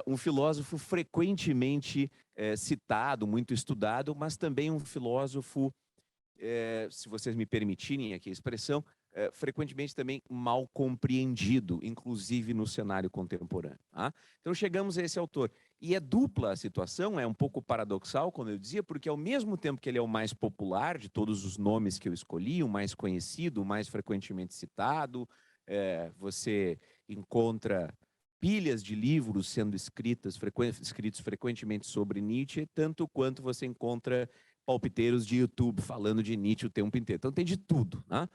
Um filósofo frequentemente citado, muito estudado, mas também um filósofo, se vocês me permitirem aqui a expressão, frequentemente também mal compreendido, inclusive no cenário contemporâneo. Tá? Então chegamos a esse autor. E é dupla a situação, é um pouco paradoxal, como eu dizia, porque ao mesmo tempo que ele é o mais popular de todos os nomes que eu escolhi, o mais conhecido, o mais frequentemente citado, você encontra pilhas de livros sendo escritos frequentemente sobre Nietzsche, tanto quanto você encontra palpiteiros de YouTube falando de Nietzsche o tempo inteiro. Então tem de tudo, né?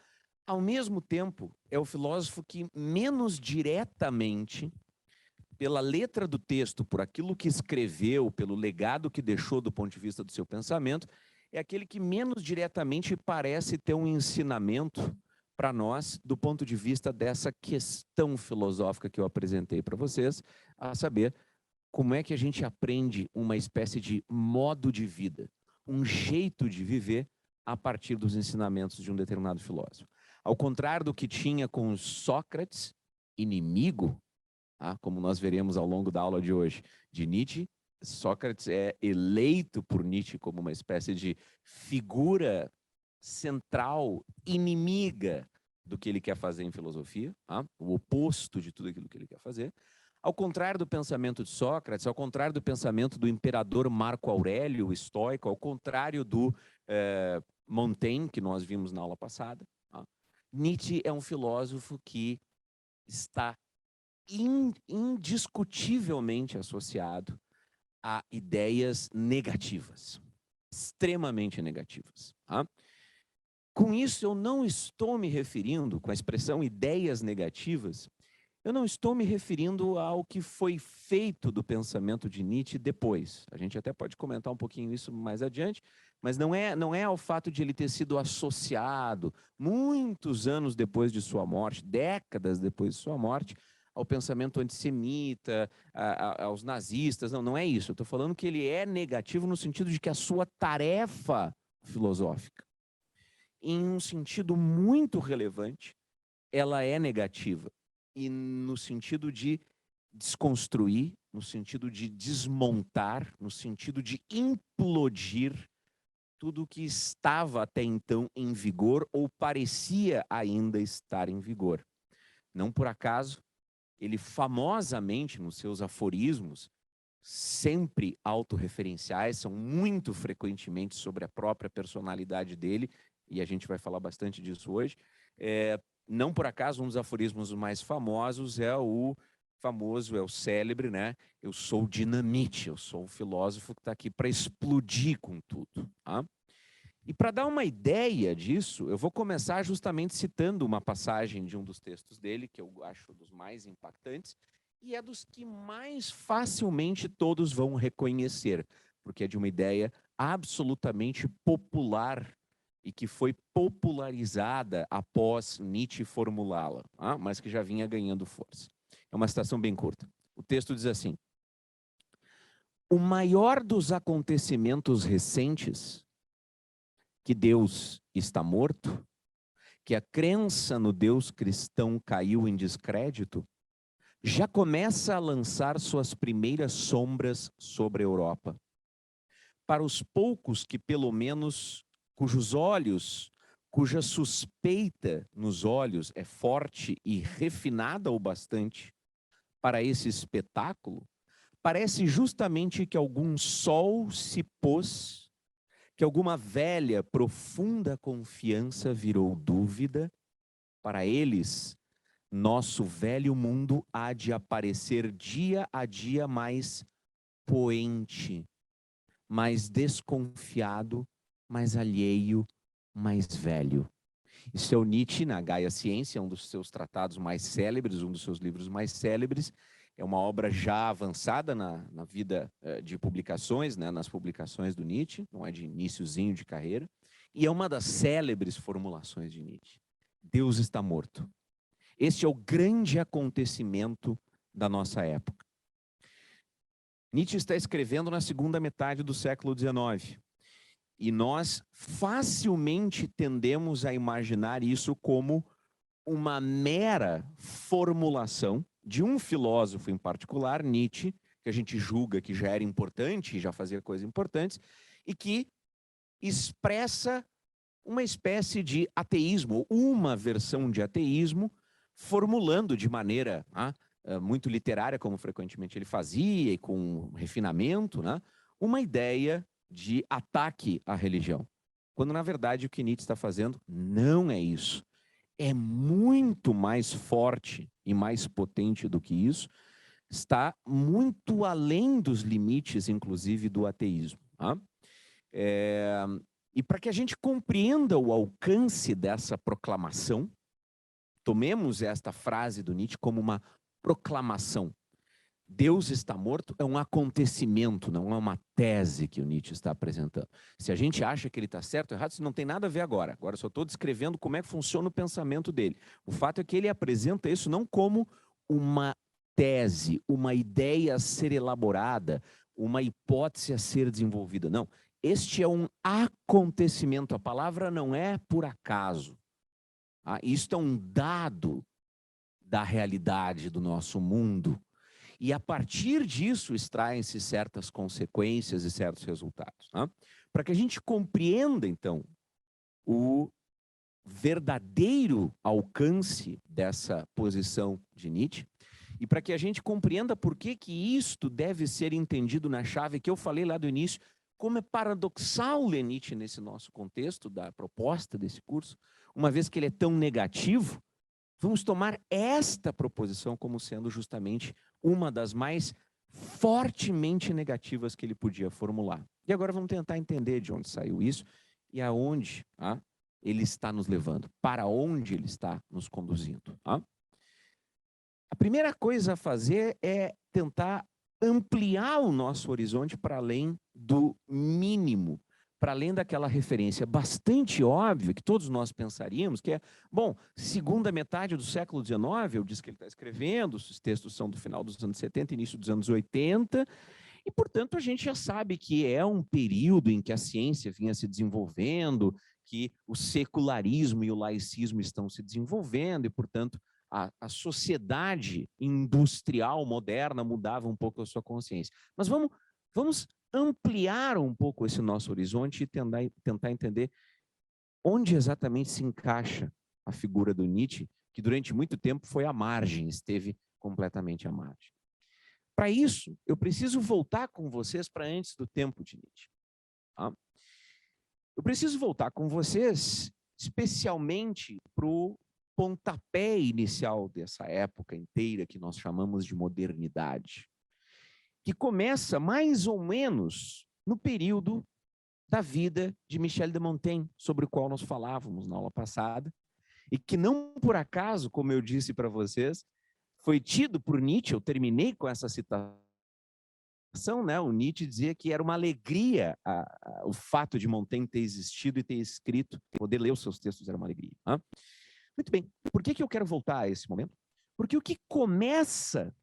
Ao mesmo tempo, é o filósofo que menos diretamente, pela letra do texto, por aquilo que escreveu, pelo legado que deixou do ponto de vista do seu pensamento, é aquele que menos diretamente parece ter um ensinamento para nós, do ponto de vista dessa questão filosófica que eu apresentei para vocês, a saber, como é que a gente aprende uma espécie de modo de vida, um jeito de viver a partir dos ensinamentos de um determinado filósofo. Ao contrário do que tinha com Sócrates, inimigo, como nós veremos ao longo da aula de hoje, de Nietzsche, Sócrates é eleito por Nietzsche como uma espécie de figura central, inimiga do que ele quer fazer em filosofia, o oposto de tudo aquilo que ele quer fazer. Ao contrário do pensamento de Sócrates, ao contrário do pensamento do imperador Marco Aurélio, o estoico, ao contrário do Montaigne, que nós vimos na aula passada, Nietzsche é um filósofo que está indiscutivelmente associado a ideias negativas, extremamente negativas. Com isso, eu não estou me referindo, com a expressão ideias negativas, eu não estou me referindo ao que foi feito do pensamento de Nietzsche depois. A gente até pode comentar um pouquinho isso mais adiante, mas não é ao fato de ele ter sido associado muitos anos depois de sua morte, décadas depois de sua morte, ao pensamento antissemita, aos nazistas. Não é isso. Eu estou falando que ele é negativo no sentido de que a sua tarefa filosófica, em um sentido muito relevante, ela é negativa. E no sentido de desconstruir, no sentido de desmontar, no sentido de implodir tudo que estava até então em vigor ou parecia ainda estar em vigor. Não por acaso, ele famosamente, nos seus aforismos, sempre autorreferenciais, são muito frequentemente sobre a própria personalidade dele, e a gente vai falar bastante disso hoje. Não por acaso, um dos aforismos mais famosos é o célebre, né? Eu sou dinamite, eu sou o filósofo que está aqui para explodir com tudo. E para dar uma ideia disso, eu vou começar justamente citando uma passagem de um dos textos dele, que eu acho dos mais impactantes, e é dos que mais facilmente todos vão reconhecer, porque é de uma ideia absolutamente popular e que foi popularizada após Nietzsche formulá-la, mas que já vinha ganhando força. É uma citação bem curta. O texto diz assim: o maior dos acontecimentos recentes, que Deus está morto, que a crença no Deus cristão caiu em descrédito, já começa a lançar suas primeiras sombras sobre a Europa. Para os poucos que, pelo menos, cujos olhos, cuja suspeita nos olhos é forte e refinada o bastante para esse espetáculo, parece justamente que algum sol se pôs, que alguma velha, profunda confiança virou dúvida. Para eles, nosso velho mundo há de aparecer dia a dia mais poente, mais desconfiado, mais alheio, mais velho. Isso é o Nietzsche na Gaia Ciência, um dos seus tratados mais célebres, um dos seus livros mais célebres. É uma obra já avançada na vida de publicações, né, nas publicações do Nietzsche, não é de iniciozinho de carreira, e é uma das célebres formulações de Nietzsche. Deus está morto. Este é o grande acontecimento da nossa época. Nietzsche está escrevendo na segunda metade do século XIX. E nós facilmente tendemos a imaginar isso como uma mera formulação de um filósofo em particular, Nietzsche, que a gente julga que já era importante, já fazia coisas importantes, e que expressa uma espécie de ateísmo, uma versão de ateísmo, formulando de maneira muito literária, como frequentemente ele fazia, e com refinamento, uma ideia de ataque à religião. Quando, na verdade, o que Nietzsche está fazendo não é isso. É muito mais forte e mais potente do que isso, está muito além dos limites, inclusive, do ateísmo. E para que a gente compreenda o alcance dessa proclamação, tomemos esta frase do Nietzsche como uma proclamação. Deus está morto é um acontecimento, não é uma tese que o Nietzsche está apresentando. Se a gente acha que ele está certo ou errado, isso não tem nada a ver agora. Agora eu só estou descrevendo como é que funciona o pensamento dele. O fato é que ele apresenta isso não como uma tese, uma ideia a ser elaborada, uma hipótese a ser desenvolvida. Não. Este é um acontecimento. A palavra não é por acaso. Isto é um dado da realidade do nosso mundo. E a partir disso extraem-se certas consequências e certos resultados. Para que a gente compreenda, então, o verdadeiro alcance dessa posição de Nietzsche, e para que a gente compreenda por que isto deve ser entendido na chave que eu falei lá do início, como é paradoxal ler Nietzsche nesse nosso contexto da proposta desse curso, uma vez que ele é tão negativo, vamos tomar esta proposição como sendo justamente uma das mais fortemente negativas que ele podia formular. E agora vamos tentar entender de onde saiu isso e aonde ele está nos levando, para onde ele está nos conduzindo. A primeira coisa a fazer é tentar ampliar o nosso horizonte para além do mínimo, para além daquela referência bastante óbvia que todos nós pensaríamos, que é, bom, segunda metade do século XIX, eu disse que ele está escrevendo, os textos são do final dos anos 70, início dos anos 80, e, portanto, a gente já sabe que é um período em que a ciência vinha se desenvolvendo, que o secularismo e o laicismo estão se desenvolvendo, e, portanto, a sociedade industrial moderna mudava um pouco a sua consciência. Mas vamos ampliar um pouco esse nosso horizonte e tentar entender onde exatamente se encaixa a figura do Nietzsche, que durante muito tempo foi à margem, esteve completamente à margem. Para isso, eu preciso voltar com vocês para antes do tempo de Nietzsche. Eu preciso voltar com vocês, especialmente para o pontapé inicial dessa época inteira que nós chamamos de modernidade, que começa mais ou menos no período da vida de Michel de Montaigne, sobre o qual nós falávamos na aula passada, e que não por acaso, como eu disse para vocês, foi tido por Nietzsche, eu terminei com essa citação, o Nietzsche dizia que era uma alegria o fato de Montaigne ter existido e ter escrito, poder ler os seus textos era uma alegria. Muito bem, por que eu quero voltar a esse momento? Porque o que começa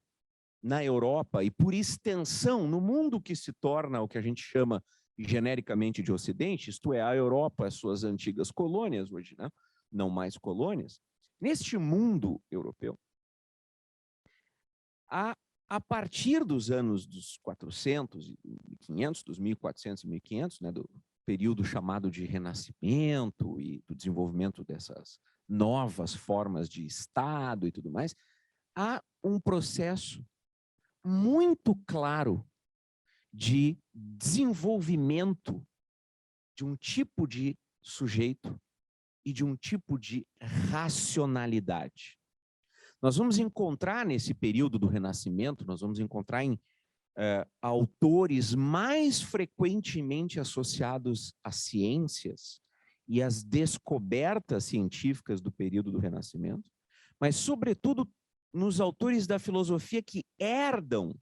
na Europa e, por extensão, no mundo que se torna o que a gente chama genericamente de Ocidente, isto é, a Europa, as suas antigas colônias hoje, não mais colônias, neste mundo europeu, a partir dos anos dos 400 e 500, dos 1400 e 1500, do período chamado de Renascimento e do desenvolvimento dessas novas formas de Estado e tudo mais, há um processo muito claro de desenvolvimento de um tipo de sujeito e de um tipo de racionalidade. Nós vamos encontrar nesse período do Renascimento, nós vamos encontrar em autores mais frequentemente associados às ciências e às descobertas científicas do período do Renascimento, mas, sobretudo, nos autores da filosofia que herdam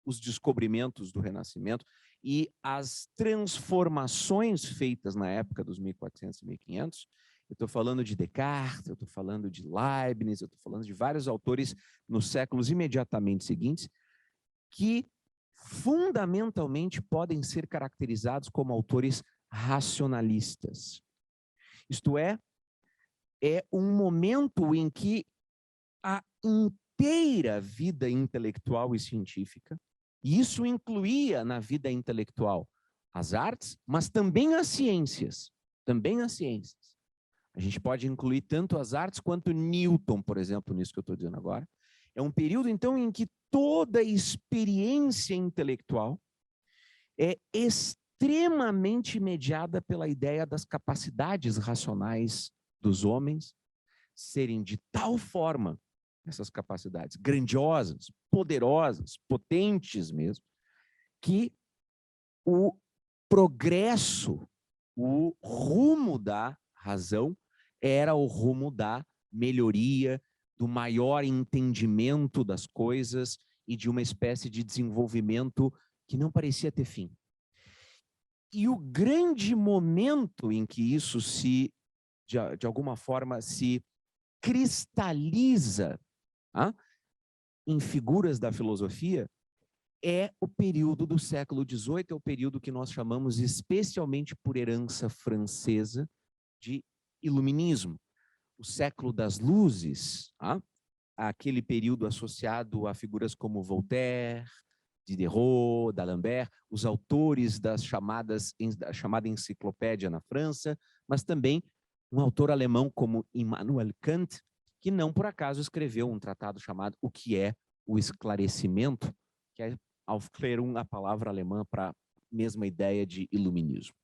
os descobrimentos do Renascimento e as transformações feitas na época dos 1400 e 1500. Eu estou falando de Descartes, eu estou falando de Leibniz, eu estou falando de vários autores nos séculos imediatamente seguintes que fundamentalmente podem ser caracterizados como autores racionalistas. Isto é, é um momento em que a inteira vida intelectual e científica, e isso incluía na vida intelectual as artes, mas também as ciências, também as ciências. A gente pode incluir tanto as artes quanto Newton, por exemplo, nisso que eu estou dizendo agora. É um período, então, em que toda a experiência intelectual é extremamente mediada pela ideia das capacidades racionais dos homens serem de tal forma, essas capacidades grandiosas, poderosas, potentes mesmo, que o progresso, o rumo da razão era o rumo da melhoria, do maior entendimento das coisas e de uma espécie de desenvolvimento que não parecia ter fim. E o grande momento em que isso de alguma forma, se cristaliza em figuras da filosofia é o período do século XVIII, é o período que nós chamamos, especialmente por herança francesa, de iluminismo. O século das luzes, aquele período associado a figuras como Voltaire, Diderot, d'Alembert, os autores da chamada enciclopédia na França, mas também um autor alemão como Immanuel Kant, que não por acaso escreveu um tratado chamado O que é o Esclarecimento, que é Aufklärung, a palavra alemã para a mesma ideia de iluminismo.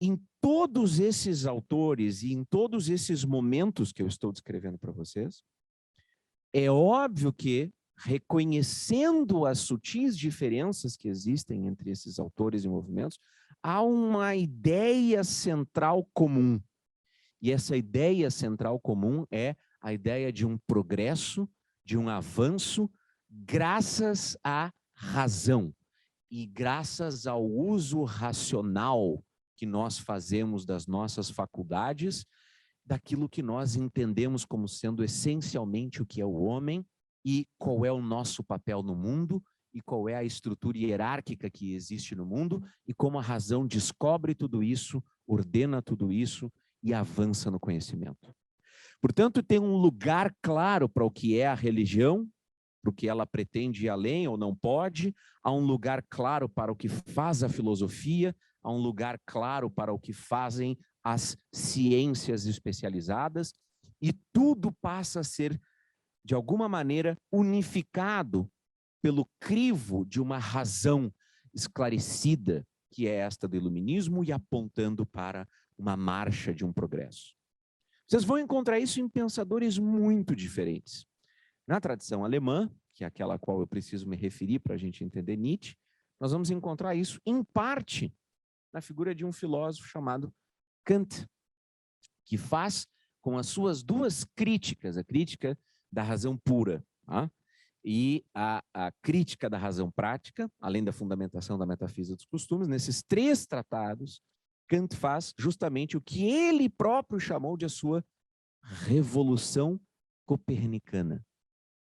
Em todos esses autores e em todos esses momentos que eu estou descrevendo para vocês, é óbvio que, reconhecendo as sutis diferenças que existem entre esses autores e movimentos, há uma ideia central comum. E essa ideia central comum é a ideia de um progresso, de um avanço, graças à razão e graças ao uso racional que nós fazemos das nossas faculdades, daquilo que nós entendemos como sendo essencialmente o que é o homem e qual é o nosso papel no mundo e qual é a estrutura hierárquica que existe no mundo e como a razão descobre tudo isso, ordena tudo isso e avança no conhecimento. Portanto, tem um lugar claro para o que é a religião, para o que ela pretende ir além ou não pode, há um lugar claro para o que faz a filosofia, há um lugar claro para o que fazem as ciências especializadas, e tudo passa a ser, de alguma maneira, unificado pelo crivo de uma razão esclarecida, que é esta do iluminismo, e apontando para uma marcha de um progresso. Vocês vão encontrar isso em pensadores muito diferentes. Na tradição alemã, que é aquela a qual eu preciso me referir para a gente entender Nietzsche, nós vamos encontrar isso, em parte, na figura de um filósofo chamado Kant, que faz com as suas duas críticas, a crítica da razão pura e a crítica da razão prática, além da fundamentação da metafísica dos costumes, nesses três tratados, Kant faz justamente o que ele próprio chamou de a sua revolução copernicana.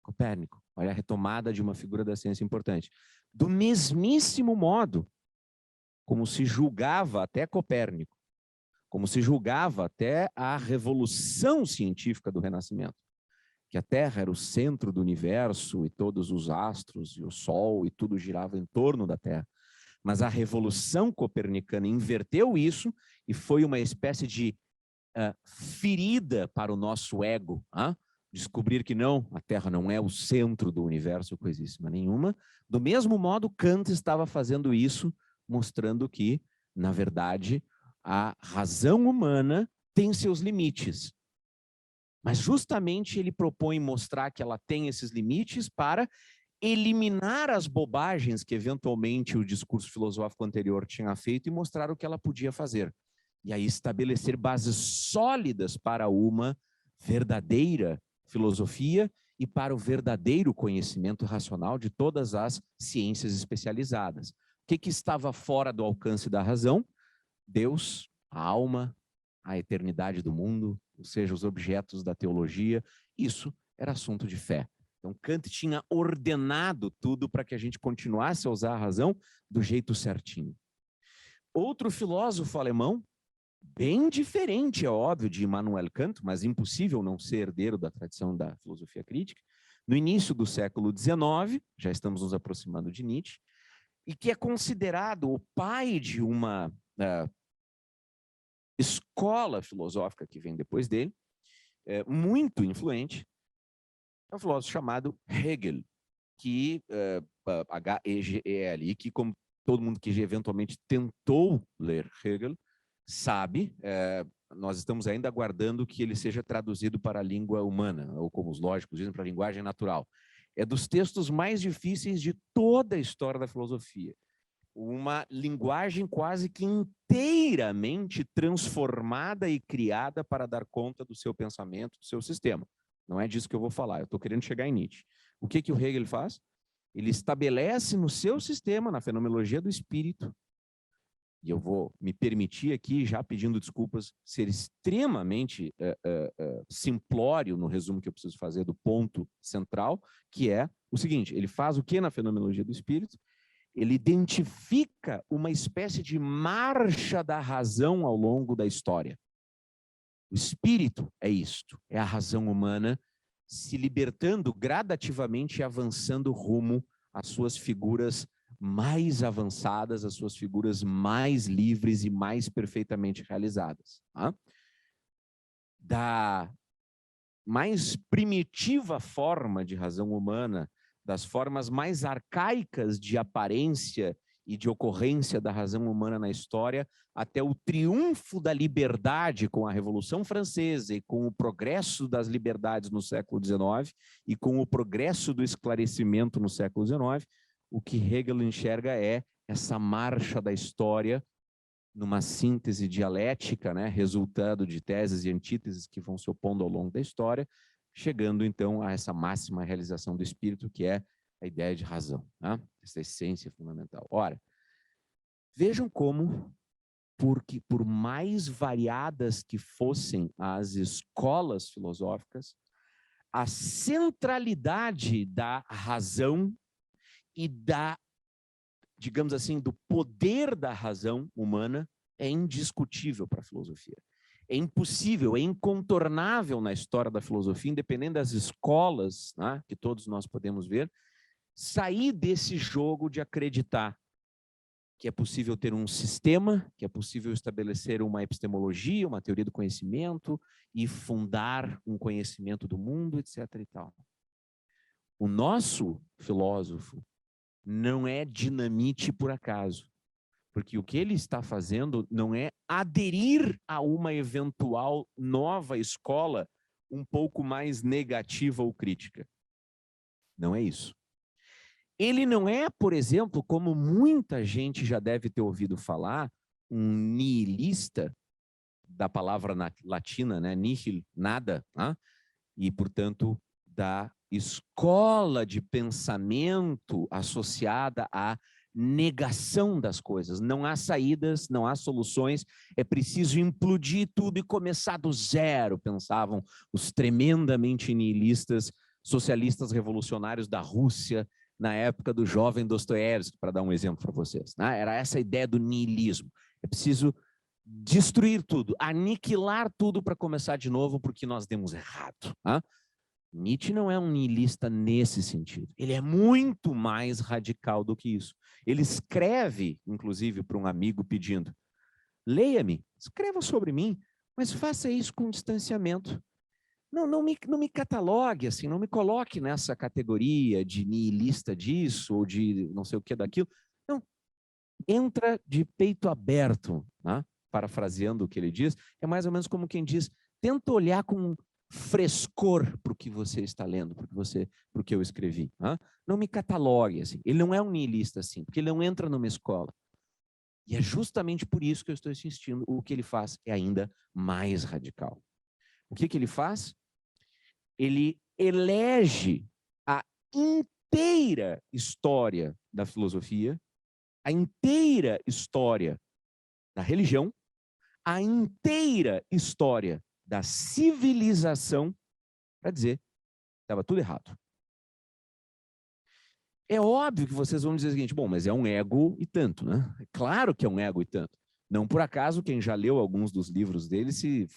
Copérnico, olha a retomada de uma figura da ciência importante. Do mesmíssimo modo como se julgava até Copérnico, como se julgava até a revolução científica do Renascimento, que a Terra era o centro do universo e todos os astros e o Sol e tudo girava em torno da Terra. Mas a revolução copernicana inverteu isso e foi uma espécie de ferida para o nosso ego, descobrir que não, a Terra não é o centro do universo, coisíssima nenhuma. Do mesmo modo, Kant estava fazendo isso, mostrando que, na verdade, a razão humana tem seus limites. Mas justamente ele propõe mostrar que ela tem esses limites para eliminar as bobagens que eventualmente o discurso filosófico anterior tinha feito e mostrar o que ela podia fazer. E aí estabelecer bases sólidas para uma verdadeira filosofia e para o verdadeiro conhecimento racional de todas as ciências especializadas. O que estava fora do alcance da razão? Deus, a alma, a eternidade do mundo, ou seja, os objetos da teologia, isso era assunto de fé. Então, Kant tinha ordenado tudo para que a gente continuasse a usar a razão do jeito certinho. Outro filósofo alemão, bem diferente, é óbvio, de Immanuel Kant, mas impossível não ser herdeiro da tradição da filosofia crítica, no início do século XIX, já estamos nos aproximando de Nietzsche, e que é considerado o pai de uma escola filosófica que vem depois dele, muito influente, é um filósofo chamado Hegel, que H-E-G-E-L, que, como todo mundo que eventualmente tentou ler Hegel sabe, nós estamos ainda aguardando que ele seja traduzido para a língua humana, ou como os lógicos dizem, para a linguagem natural. É dos textos mais difíceis de toda a história da filosofia. Uma linguagem quase que inteiramente transformada e criada para dar conta do seu pensamento, do seu sistema. Não é disso que eu vou falar, eu estou querendo chegar em Nietzsche. O que o Hegel faz? Ele estabelece no seu sistema, na fenomenologia do espírito, e eu vou me permitir aqui, já pedindo desculpas, ser extremamente simplório no resumo que eu preciso fazer do ponto central, que é o seguinte: ele faz o que na fenomenologia do espírito? Ele identifica uma espécie de marcha da razão ao longo da história. O espírito é isto, é a razão humana se libertando gradativamente e avançando rumo às suas figuras mais avançadas, às suas figuras mais livres e mais perfeitamente realizadas. Tá? Da mais primitiva forma de razão humana, das formas mais arcaicas de aparência e de ocorrência da razão humana na história, até o triunfo da liberdade com a Revolução Francesa e com o progresso das liberdades no século XIX e com o progresso do esclarecimento no século XIX, o que Hegel enxerga é essa marcha da história numa síntese dialética, né, resultado de teses e antíteses que vão se opondo ao longo da história, chegando então a essa máxima realização do espírito, que é a ideia de razão, né? Essa essência fundamental. Ora, vejam como, porque por mais variadas que fossem as escolas filosóficas, a centralidade da razão e da, digamos assim, do poder da razão humana é indiscutível para a filosofia. É impossível, é incontornável na história da filosofia, independente das escolas, né, que todos nós podemos ver, sair desse jogo de acreditar que é possível ter um sistema, que é possível estabelecer uma epistemologia, uma teoria do conhecimento e fundar um conhecimento do mundo, etc. e tal. O nosso filósofo não é dinamite por acaso, porque o que ele está fazendo não é aderir a uma eventual nova escola um pouco mais negativa ou crítica. Não é isso. Ele não é, por exemplo, como muita gente já deve ter ouvido falar, um nihilista, da palavra latina, né? Nihil, nada, né? E, portanto, da escola de pensamento associada à negação das coisas. Não há saídas, não há soluções, é preciso implodir tudo e começar do zero, pensavam os tremendamente nihilistas, socialistas revolucionários da Rússia, na época do jovem Dostoiévski, para dar um exemplo para vocês. Né? Era essa a ideia do nihilismo. É preciso destruir tudo, aniquilar tudo para começar de novo, porque nós demos errado. Né? Nietzsche não é um nihilista nesse sentido. Ele é muito mais radical do que isso. Ele escreve, inclusive, para um amigo pedindo: leia-me, escreva sobre mim, mas faça isso com distanciamento. Não me catalogue, assim, não me coloque nessa categoria de nihilista disso ou de não sei o que daquilo. Não, entra de peito aberto, né? Parafraseando o que ele diz, é mais ou menos como quem diz: tenta olhar com frescor para o que você está lendo, para o que eu escrevi. Né? Não me catalogue, assim. Ele não é um nihilista assim, porque ele não entra numa escola. E é justamente por isso que eu estou insistindo, o que ele faz é ainda mais radical. O que ele faz? Ele elege a inteira história da filosofia, a inteira história da religião, a inteira história da civilização para dizer que estava tudo errado. É óbvio que vocês vão dizer o seguinte: bom, mas é um ego e tanto, né? É claro que é um ego e tanto. Não por acaso, quem já leu alguns dos livros dele se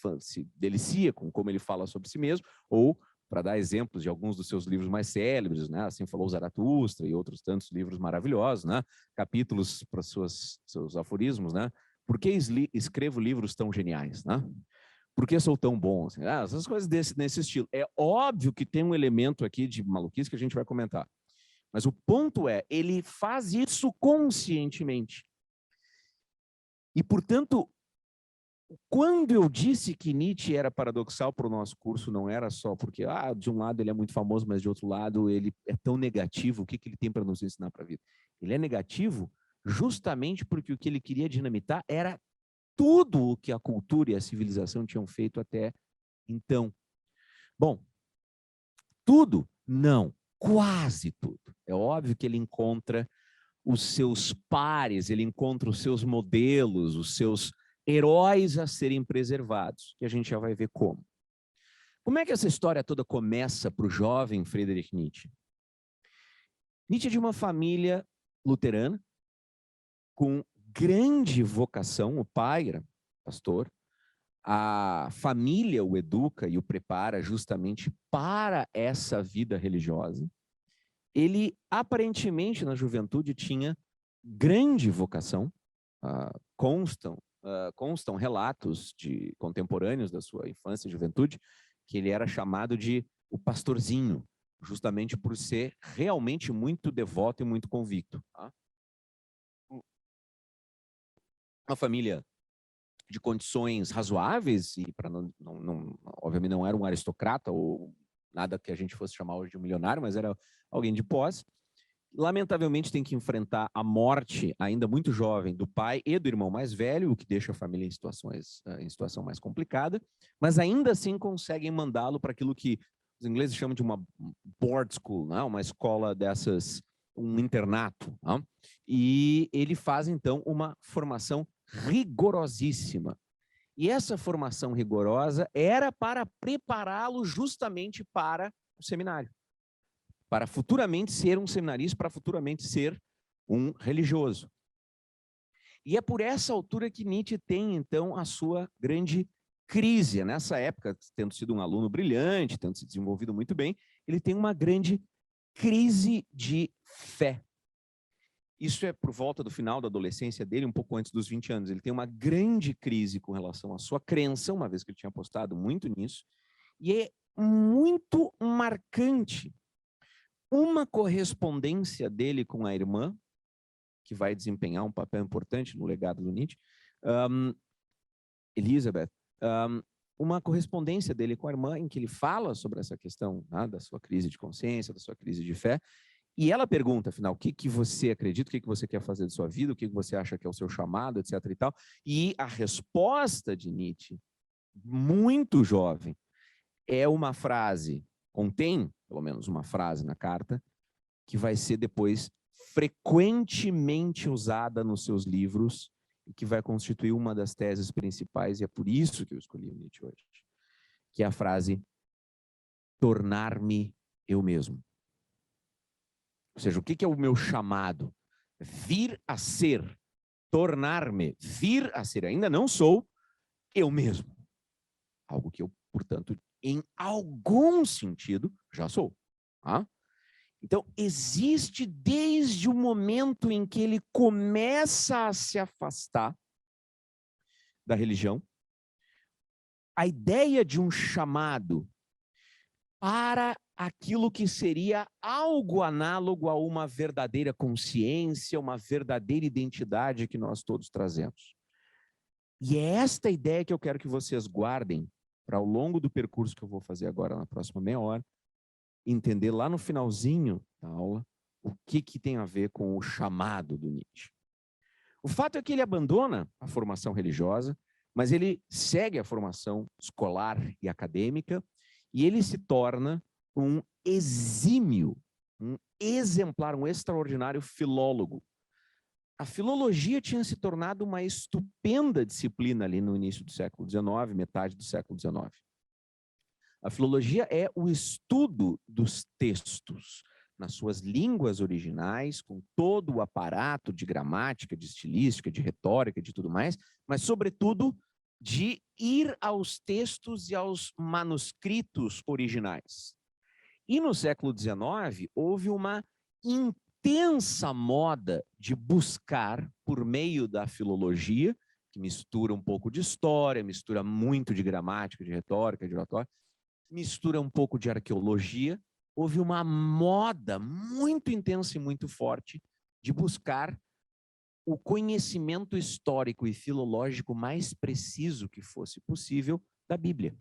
delicia com como ele fala sobre si mesmo, ou, para dar exemplos de alguns dos seus livros mais célebres, né? Assim falou Zaratustra e outros tantos livros maravilhosos, né? Capítulos para seus aforismos, né? Por que escrevo livros tão geniais, né? Por que sou tão bom? Assim, essas coisas nesse estilo. É óbvio que tem um elemento aqui de maluquice que a gente vai comentar. Mas o ponto é, ele faz isso conscientemente. E, portanto, quando eu disse que Nietzsche era paradoxal para o nosso curso, não era só porque, de um lado ele é muito famoso, mas de outro lado ele é tão negativo, o que ele tem para nos ensinar para a vida? Ele é negativo justamente porque o que ele queria dinamitar era tudo o que a cultura e a civilização tinham feito até então. Bom, tudo? Não, quase tudo. É óbvio que ele encontra os seus pares, ele encontra os seus modelos, os seus heróis a serem preservados, que a gente já vai ver como. Como é que essa história toda começa para o jovem Friedrich Nietzsche? Nietzsche é de uma família luterana, com grande vocação, o pai era pastor, a família o educa e o prepara justamente para essa vida religiosa. Ele, aparentemente, na juventude, tinha grande vocação, constam relatos de contemporâneos da sua infância e juventude, que ele era chamado de o pastorzinho, justamente por ser realmente muito devoto e muito convicto. Tá? Uma família de condições razoáveis, e para obviamente não era um aristocrata ou nada que a gente fosse chamar hoje de um milionário, mas era alguém de posse. Lamentavelmente tem que enfrentar a morte ainda muito jovem do pai e do irmão mais velho, o que deixa a família em situação mais complicada, mas ainda assim conseguem mandá-lo para aquilo que os ingleses chamam de uma board school, né? Uma escola dessas, um internato. Né? E ele faz então uma formação rigorosíssima. E essa formação rigorosa era para prepará-lo justamente para o seminário. Para futuramente ser um seminarista, para futuramente ser um religioso. E é por essa altura que Nietzsche tem, então, a sua grande crise. Nessa época, tendo sido um aluno brilhante, tendo se desenvolvido muito bem, ele tem uma grande crise de fé. Isso é por volta do final da adolescência dele, um pouco antes dos 20 anos. Ele tem uma grande crise com relação à sua crença, uma vez que ele tinha apostado muito nisso, e é muito marcante uma correspondência dele com a irmã, que vai desempenhar um papel importante no legado do Nietzsche, Elizabeth, uma correspondência dele com a irmã em que ele fala sobre essa questão, né, da sua crise de consciência, da sua crise de fé, e ela pergunta, afinal, o que você acredita, o que você quer fazer de sua vida, o que você acha que é o seu chamado, etc. e tal. E a resposta de Nietzsche, muito jovem, é uma frase, contém pelo menos uma frase na carta, que vai ser depois frequentemente usada nos seus livros e que vai constituir uma das teses principais, e é por isso que eu escolhi o Nietzsche hoje, que é a frase tornar-me eu mesmo. Ou seja, o que é o meu chamado? Vir a ser, tornar-me, vir a ser. Ainda não sou eu mesmo. Algo que eu, portanto, em algum sentido, já sou. Tá? Então, existe desde o momento em que ele começa a se afastar da religião, a ideia de um chamado para aquilo que seria algo análogo a uma verdadeira consciência, uma verdadeira identidade que nós todos trazemos. E é esta ideia que eu quero que vocês guardem para ao longo do percurso que eu vou fazer agora na próxima meia hora, entender lá no finalzinho da aula o que tem a ver com o chamado do Nietzsche. O fato é que ele abandona a formação religiosa, mas ele segue a formação escolar e acadêmica, e ele se torna um exímio, um exemplar, um extraordinário filólogo. A filologia tinha se tornado uma estupenda disciplina ali no início do século XIX, metade do século XIX. A filologia é o estudo dos textos, nas suas línguas originais, com todo o aparato de gramática, de estilística, de retórica, de tudo mais, mas, sobretudo, de ir aos textos e aos manuscritos originais. E no século XIX, houve uma intensa moda de buscar, por meio da filologia, que mistura um pouco de história, mistura muito de gramática, de retórica, de oratória, mistura um pouco de arqueologia. Houve uma moda muito intensa e muito forte de buscar o conhecimento histórico e filológico mais preciso que fosse possível da Bíblia.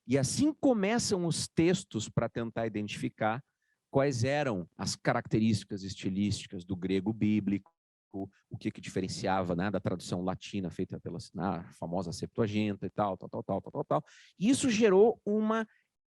E assim começam os textos para tentar identificar quais eram as características estilísticas do grego bíblico, o que diferenciava, né, da tradução latina feita pela famosa Septuaginta e tal. E isso gerou uma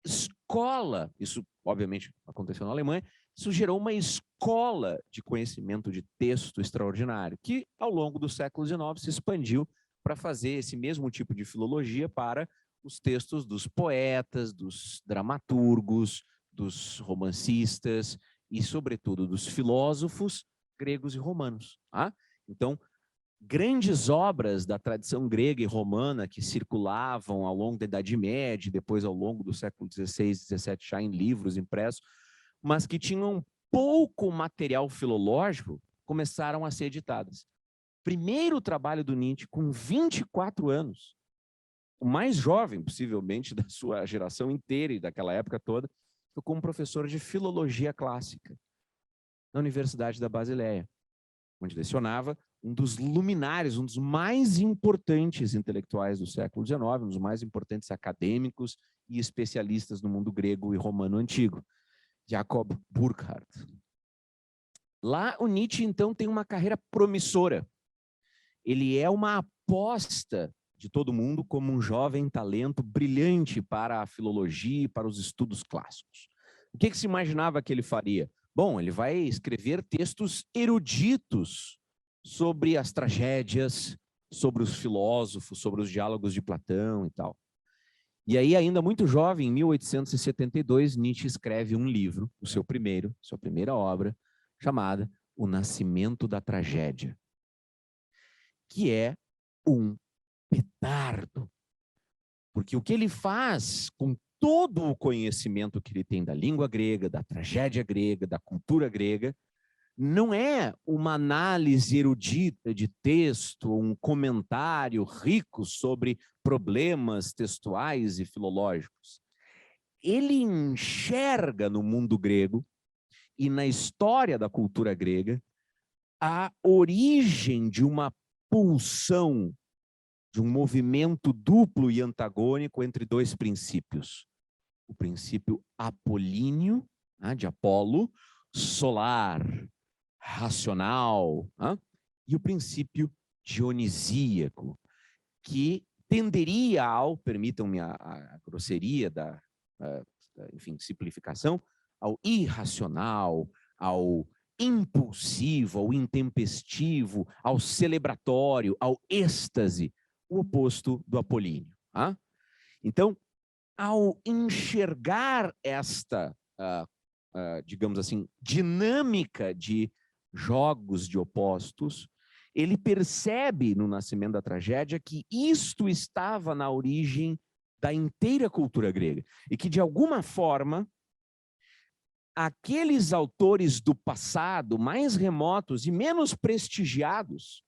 escola, isso obviamente aconteceu na Alemanha, isso gerou uma escola de conhecimento de texto extraordinário, que ao longo do século XIX se expandiu para fazer esse mesmo tipo de filologia para os textos dos poetas, dos dramaturgos, dos romancistas e, sobretudo, dos filósofos gregos e romanos. Tá? Então, grandes obras da tradição grega e romana que circulavam ao longo da Idade Média, depois ao longo do século XVI, XVII, já em livros impressos, mas que tinham pouco material filológico, começaram a ser editadas. Primeiro trabalho do Nietzsche, com 24 anos, o mais jovem, possivelmente, da sua geração inteira e daquela época toda, foi como professor de filologia clássica na Universidade da Basileia, onde lecionava um dos luminares, um dos mais importantes intelectuais do século XIX, um dos mais importantes acadêmicos e especialistas no mundo grego e romano antigo, Jacob Burckhardt. Lá o Nietzsche, então, tem uma carreira promissora. Ele é uma aposta de todo mundo como um jovem talento brilhante para a filologia e para os estudos clássicos. O que se imaginava que ele faria? Bom, ele vai escrever textos eruditos sobre as tragédias, sobre os filósofos, sobre os diálogos de Platão e tal. E aí, ainda muito jovem, em 1872, Nietzsche escreve um livro, sua primeira obra, chamada O Nascimento da Tragédia, que é um petardo. Porque o que ele faz com todo o conhecimento que ele tem da língua grega, da tragédia grega, da cultura grega, não é uma análise erudita de texto, um comentário rico sobre problemas textuais e filológicos. Ele enxerga no mundo grego e na história da cultura grega a origem de uma pulsão, de um movimento duplo e antagônico entre dois princípios. O princípio apolíneo, de Apolo, solar, racional, e o princípio dionisíaco, que tenderia ao, permitam-me a grosseria enfim, simplificação, ao irracional, ao impulsivo, ao intempestivo, ao celebratório, ao êxtase, o oposto do apolíneo. Então, ao enxergar esta, digamos assim, dinâmica de jogos de opostos, ele percebe no Nascimento da Tragédia que isto estava na origem da inteira cultura grega e que, de alguma forma, aqueles autores do passado mais remotos e menos prestigiados,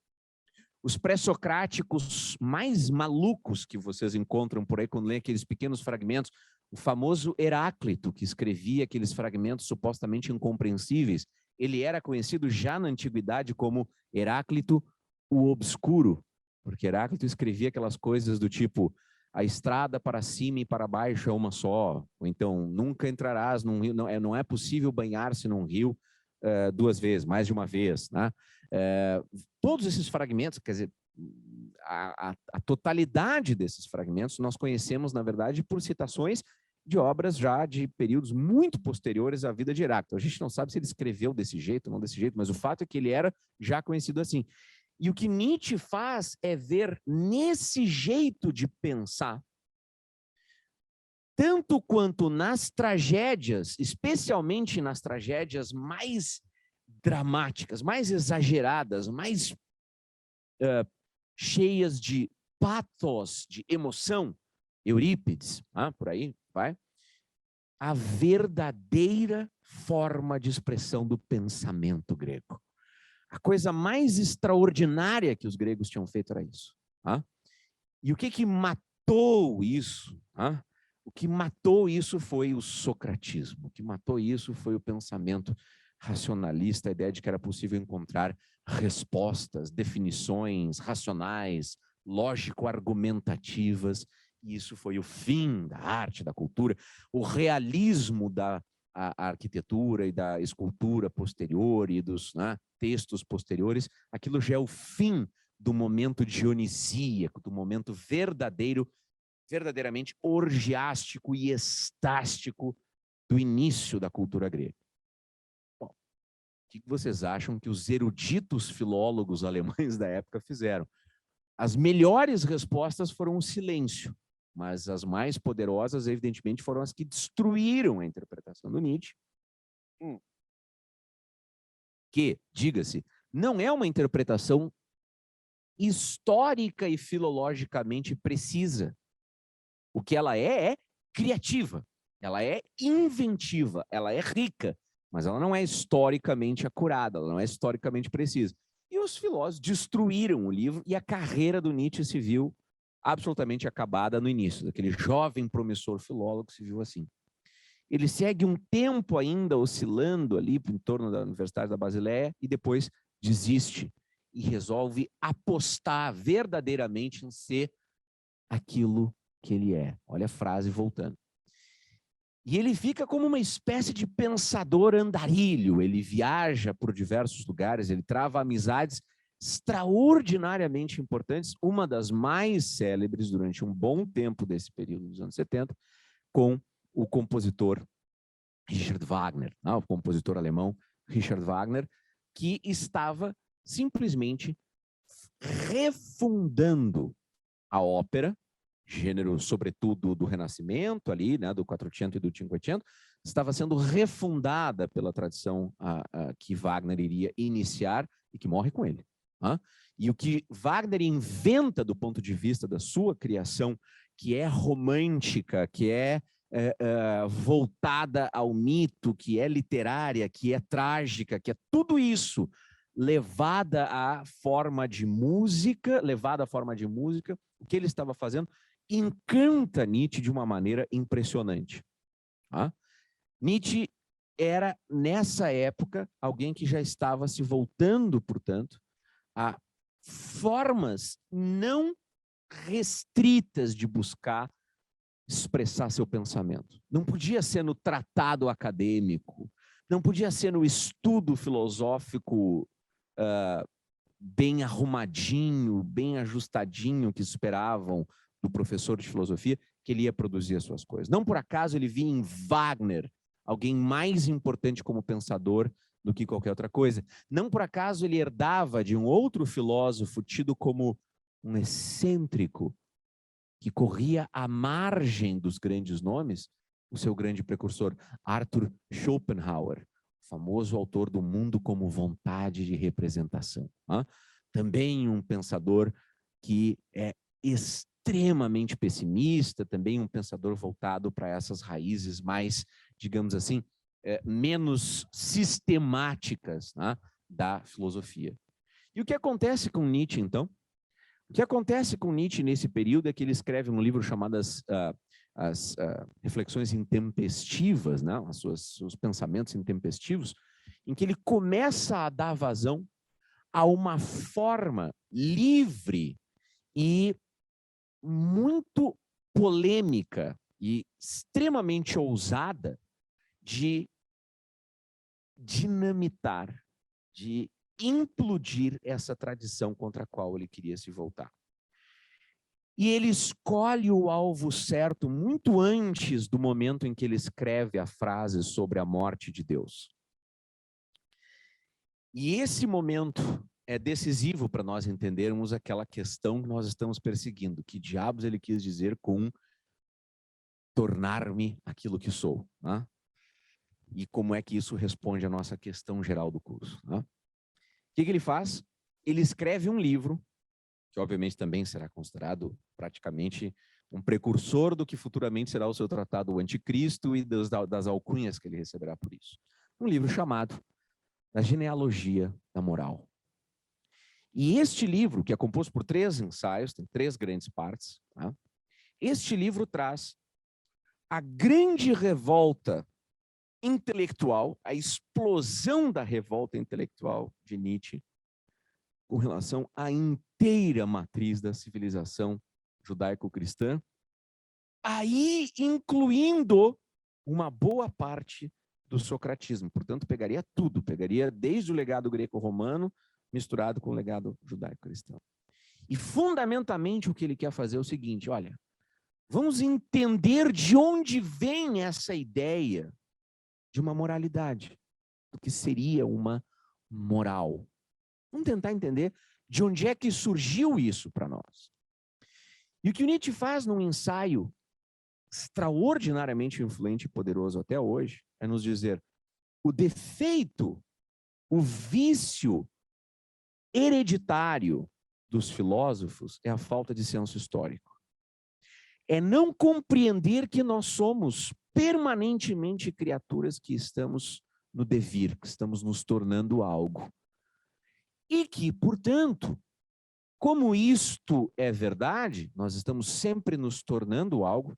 os pré-socráticos mais malucos que vocês encontram por aí quando lêem aqueles pequenos fragmentos, o famoso Heráclito, que escrevia aqueles fragmentos supostamente incompreensíveis, ele era conhecido já na antiguidade como Heráclito o Obscuro, porque Heráclito escrevia aquelas coisas do tipo: a estrada para cima e para baixo é uma só, ou então nunca entrarás num rio, não é possível banhar-se num rio duas vezes, mais de uma vez, né? Todos esses fragmentos, quer dizer, a totalidade desses fragmentos nós conhecemos, na verdade, por citações de obras já de períodos muito posteriores à vida de Heráclito. A gente não sabe se ele escreveu desse jeito ou não desse jeito, mas o fato é que ele era já conhecido assim. E o que Nietzsche faz é ver nesse jeito de pensar tanto quanto nas tragédias, especialmente nas tragédias mais dramáticas, mais exageradas, mais cheias de pathos, de emoção, Eurípides, por aí vai, a verdadeira forma de expressão do pensamento grego. A coisa mais extraordinária que os gregos tinham feito era isso. E o que matou isso? O que matou isso foi o socratismo. O que matou isso foi o pensamento racionalista, a ideia de que era possível encontrar respostas, definições racionais, lógico-argumentativas. E isso foi o fim da arte, da cultura. O realismo da arquitetura e da escultura posterior e dos textos posteriores, aquilo já é o fim do momento dionisíaco, do momento verdadeiramente orgiástico e estástico do início da cultura grega. Bom, o que vocês acham que os eruditos filólogos alemães da época fizeram? As melhores respostas foram o silêncio, mas as mais poderosas, evidentemente, foram as que destruíram a interpretação do Nietzsche, que, diga-se, não é uma interpretação histórica e filologicamente precisa. O que ela é criativa, ela é inventiva, ela é rica, mas ela não é historicamente acurada, ela não é historicamente precisa. E os filósofos destruíram o livro e a carreira do Nietzsche se viu absolutamente acabada no início. Daquele jovem promissor filólogo se viu assim. Ele segue um tempo ainda oscilando ali em torno da Universidade da Basileia e depois desiste e resolve apostar verdadeiramente em ser aquilo que ele é. Olha a frase voltando. E ele fica como uma espécie de pensador andarilho, ele viaja por diversos lugares, ele trava amizades extraordinariamente importantes, uma das mais célebres durante um bom tempo desse período dos anos 70, com o compositor Richard Wagner, o compositor alemão Richard Wagner, que estava simplesmente refundando a ópera, gênero sobretudo do Renascimento ali, do Quattrocento e do Cinquecento, estava sendo refundada pela tradição que Wagner iria iniciar e que morre com ele. E o que Wagner inventa do ponto de vista da sua criação, que é romântica, que é voltada ao mito, que é literária, que é trágica, que é tudo isso levada à forma de música, o que ele estava fazendo encanta Nietzsche de uma maneira impressionante. Nietzsche era, nessa época, alguém que já estava se voltando, portanto, a formas não restritas de buscar expressar seu pensamento. Não podia ser no tratado acadêmico, não podia ser no estudo filosófico bem arrumadinho, bem ajustadinho que esperavam do professor de filosofia, que ele ia produzir as suas coisas. Não por acaso ele via em Wagner alguém mais importante como pensador do que qualquer outra coisa. Não por acaso ele herdava de um outro filósofo tido como um excêntrico, que corria à margem dos grandes nomes, o seu grande precursor, Arthur Schopenhauer, famoso autor do Mundo como Vontade de Representação. Também um pensador que é extremamente pessimista, também um pensador voltado para essas raízes mais, digamos assim, menos sistemáticas da filosofia. E o que acontece com Nietzsche, então? O que acontece com Nietzsche nesse período é que ele escreve um livro chamado as Reflexões Intempestivas, seus pensamentos intempestivos, em que ele começa a dar vazão a uma forma livre e muito polêmica e extremamente ousada de dinamitar, de implodir essa tradição contra a qual ele queria se voltar. E ele escolhe o alvo certo muito antes do momento em que ele escreve a frase sobre a morte de Deus. E esse momento é decisivo para nós entendermos aquela questão que nós estamos perseguindo. Que diabos ele quis dizer com tornar-me aquilo que sou. Né? E como é que isso responde à nossa questão geral do curso. Né? O que ele faz? Ele escreve um livro, que obviamente também será considerado praticamente um precursor do que futuramente será o seu tratado O Anticristo e das alcunhas que ele receberá por isso. Um livro chamado A Genealogia da Moral. E este livro, que é composto por 3 ensaios, tem 3 grandes partes, tá? Este livro traz a grande revolta intelectual, a explosão da revolta intelectual de Nietzsche com relação à inteira matriz da civilização judaico-cristã, aí incluindo uma boa parte do socratismo. Portanto, pegaria tudo, pegaria desde o legado greco-romano misturado com o legado judaico-cristão. E, fundamentalmente, o que ele quer fazer é o seguinte, olha, vamos entender de onde vem essa ideia de uma moralidade, do que seria uma moral. Vamos tentar entender de onde é que surgiu isso para nós. E o que o Nietzsche faz num ensaio extraordinariamente influente e poderoso até hoje é nos dizer o defeito, o vício hereditário dos filósofos é a falta de senso histórico. É não compreender que nós somos permanentemente criaturas que estamos no devir, que estamos nos tornando algo. E que, portanto, como isto é verdade, nós estamos sempre nos tornando algo,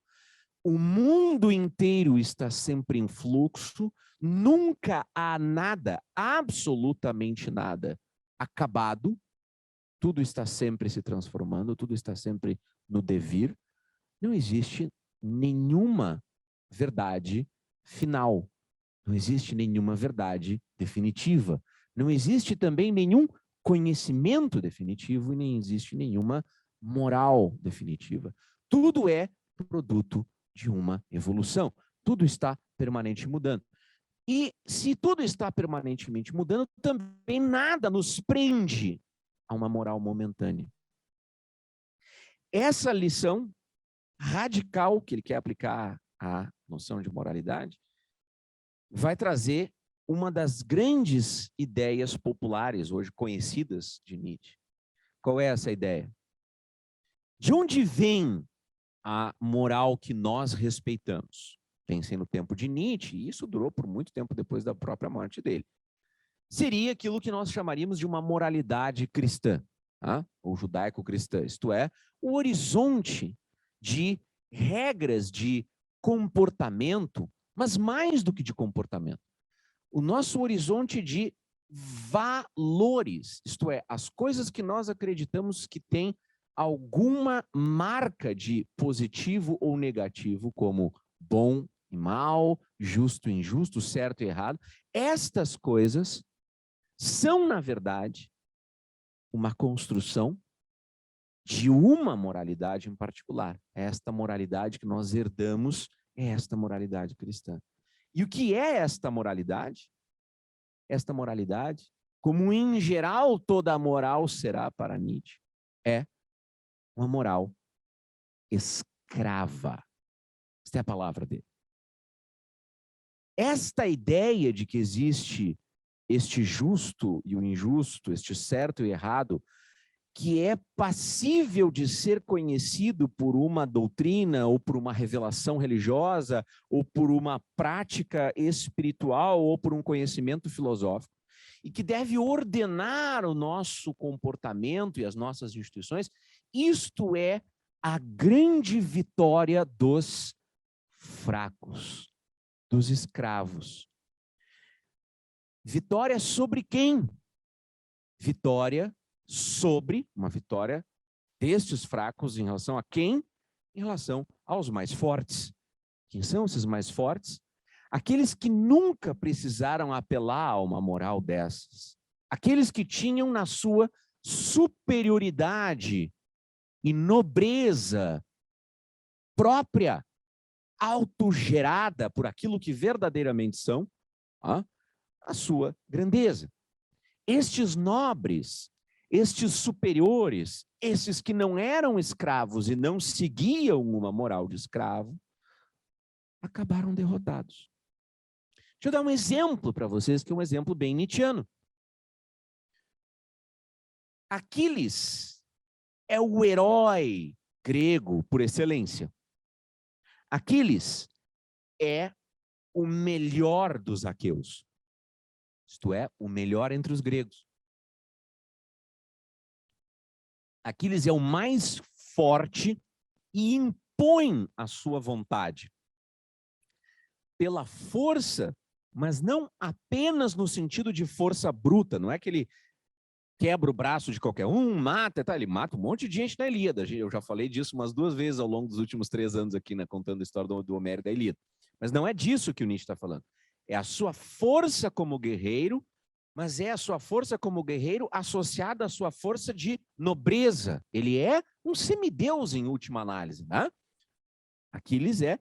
o mundo inteiro está sempre em fluxo, nunca há nada, absolutamente nada, acabado, tudo está sempre se transformando, tudo está sempre no devir, não existe nenhuma verdade final, não existe nenhuma verdade definitiva, não existe também nenhum conhecimento definitivo e nem existe nenhuma moral definitiva. Tudo é produto de uma evolução, tudo está permanentemente mudando. E se tudo está permanentemente mudando, também nada nos prende a uma moral momentânea. Essa lição radical que ele quer aplicar à noção de moralidade vai trazer uma das grandes ideias populares hoje conhecidas de Nietzsche. Qual é essa ideia? De onde vem a moral que nós respeitamos? Pensem no tempo de Nietzsche, e isso durou por muito tempo depois da própria morte dele. Seria aquilo que nós chamaríamos de uma moralidade cristã, tá? Ou judaico-cristã, isto é, o horizonte de regras de comportamento, mas mais do que de comportamento, o nosso horizonte de valores, isto é, as coisas que nós acreditamos que têm alguma marca de positivo ou negativo, como bom e mal, justo e injusto, certo e errado, estas coisas são, na verdade, uma construção de uma moralidade em particular. Esta moralidade que nós herdamos é esta moralidade cristã. E o que é esta moralidade? Esta moralidade, como em geral toda a moral será para Nietzsche, é uma moral escrava. Esta é a palavra dele. Esta ideia de que existe este justo e o injusto, este certo e errado, que é passível de ser conhecido por uma doutrina, ou por uma revelação religiosa, ou por uma prática espiritual, ou por um conhecimento filosófico, e que deve ordenar o nosso comportamento e as nossas instituições, isto é a grande vitória dos fracos, dos escravos. Vitória sobre quem? Vitória sobre, uma vitória destes fracos em relação a quem? Em relação aos mais fortes. Quem são esses mais fortes? Aqueles que nunca precisaram apelar a uma moral dessas. Aqueles que tinham na sua superioridade e nobreza própria, autogerada por aquilo que verdadeiramente são, a sua grandeza. Estes nobres, estes superiores, esses que não eram escravos e não seguiam uma moral de escravo, acabaram derrotados. Deixa eu dar um exemplo para vocês, que é um exemplo bem nietzschiano. Aquiles é o herói grego por excelência. Aquiles é o melhor dos aqueus. Isto é, o melhor entre os gregos. Aquiles é o mais forte e impõe a sua vontade. Pela força, mas não apenas no sentido de força bruta. Não é que ele quebra o braço de qualquer um, mata, tá? Ele mata um monte de gente na Ilíada. Eu já falei disso umas 2 vezes ao longo dos últimos 3 anos aqui, né, contando a história do Homero e da Ilíada. Mas não é disso que o Nietzsche está falando. É a sua força como guerreiro, mas é a sua força como guerreiro associada à sua força de nobreza. Ele é um semideus em última análise, né? Aquiles é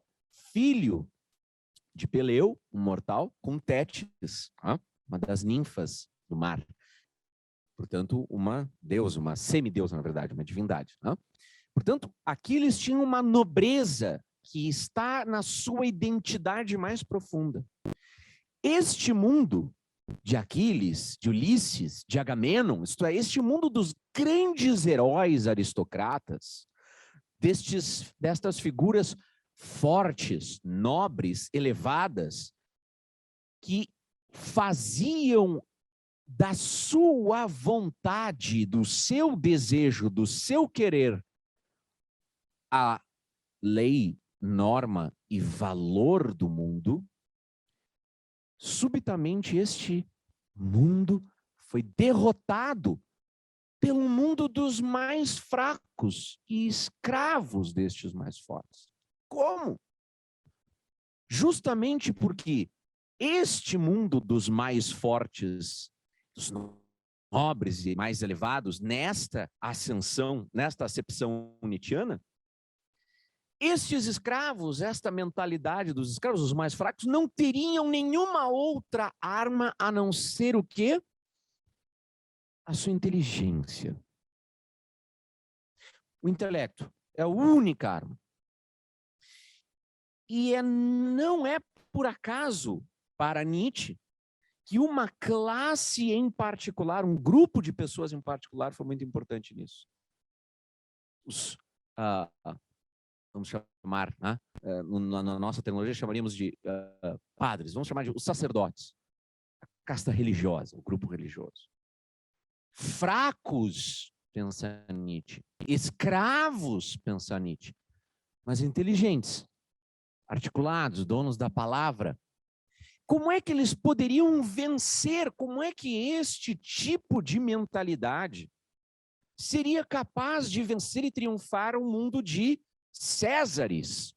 filho de Peleu, um mortal, com Tétis, uma das ninfas do mar. Portanto, uma deusa, uma semideusa, na verdade, uma divindade. Portanto, Aquiles tinha uma nobreza que está na sua identidade mais profunda. Este mundo de Aquiles, de Ulisses, de Agamenon, isto é, este mundo dos grandes heróis aristocratas, destas figuras fortes, nobres, elevadas, que faziam da sua vontade, do seu desejo, do seu querer, a lei, norma e valor do mundo, subitamente este mundo foi derrotado pelo mundo dos mais fracos e escravos destes mais fortes. Como? Justamente porque este mundo dos mais fortes, dos nobres e mais elevados, nesta ascensão, nesta acepção nietzschiana, estes escravos, esta mentalidade dos escravos, os mais fracos, não teriam nenhuma outra arma a não ser o quê? A sua inteligência. O intelecto é a única arma. E não é por acaso, para Nietzsche, que uma classe em particular, um grupo de pessoas em particular, foi muito importante nisso. Vamos chamar, né? Na nossa tecnologia chamaríamos de padres, vamos chamar de os sacerdotes, a casta religiosa, o grupo religioso. Fracos, pensa Nietzsche, escravos, pensa Nietzsche, mas inteligentes, articulados, donos da palavra. Como é que eles poderiam vencer? Como é que este tipo de mentalidade seria capaz de vencer e triunfar um mundo de Césares,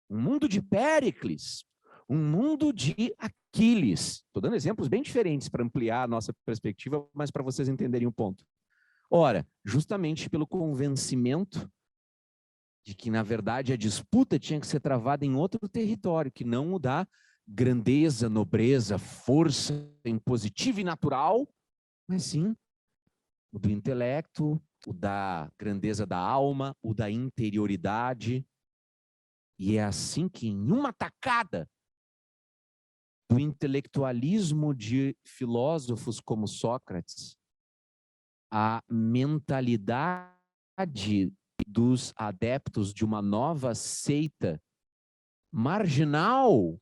um mundo de Péricles, um mundo de Aquiles? Estou dando exemplos bem diferentes para ampliar a nossa perspectiva, mas para vocês entenderem o ponto. Ora, justamente pelo convencimento de que, na verdade, a disputa tinha que ser travada em outro território, que não o da grandeza, nobreza, força impositiva e natural, mas sim o do intelecto, o da grandeza da alma, o da interioridade. E é assim que, em uma tacada do intelectualismo de filósofos como Sócrates, a mentalidade dos adeptos de uma nova seita marginal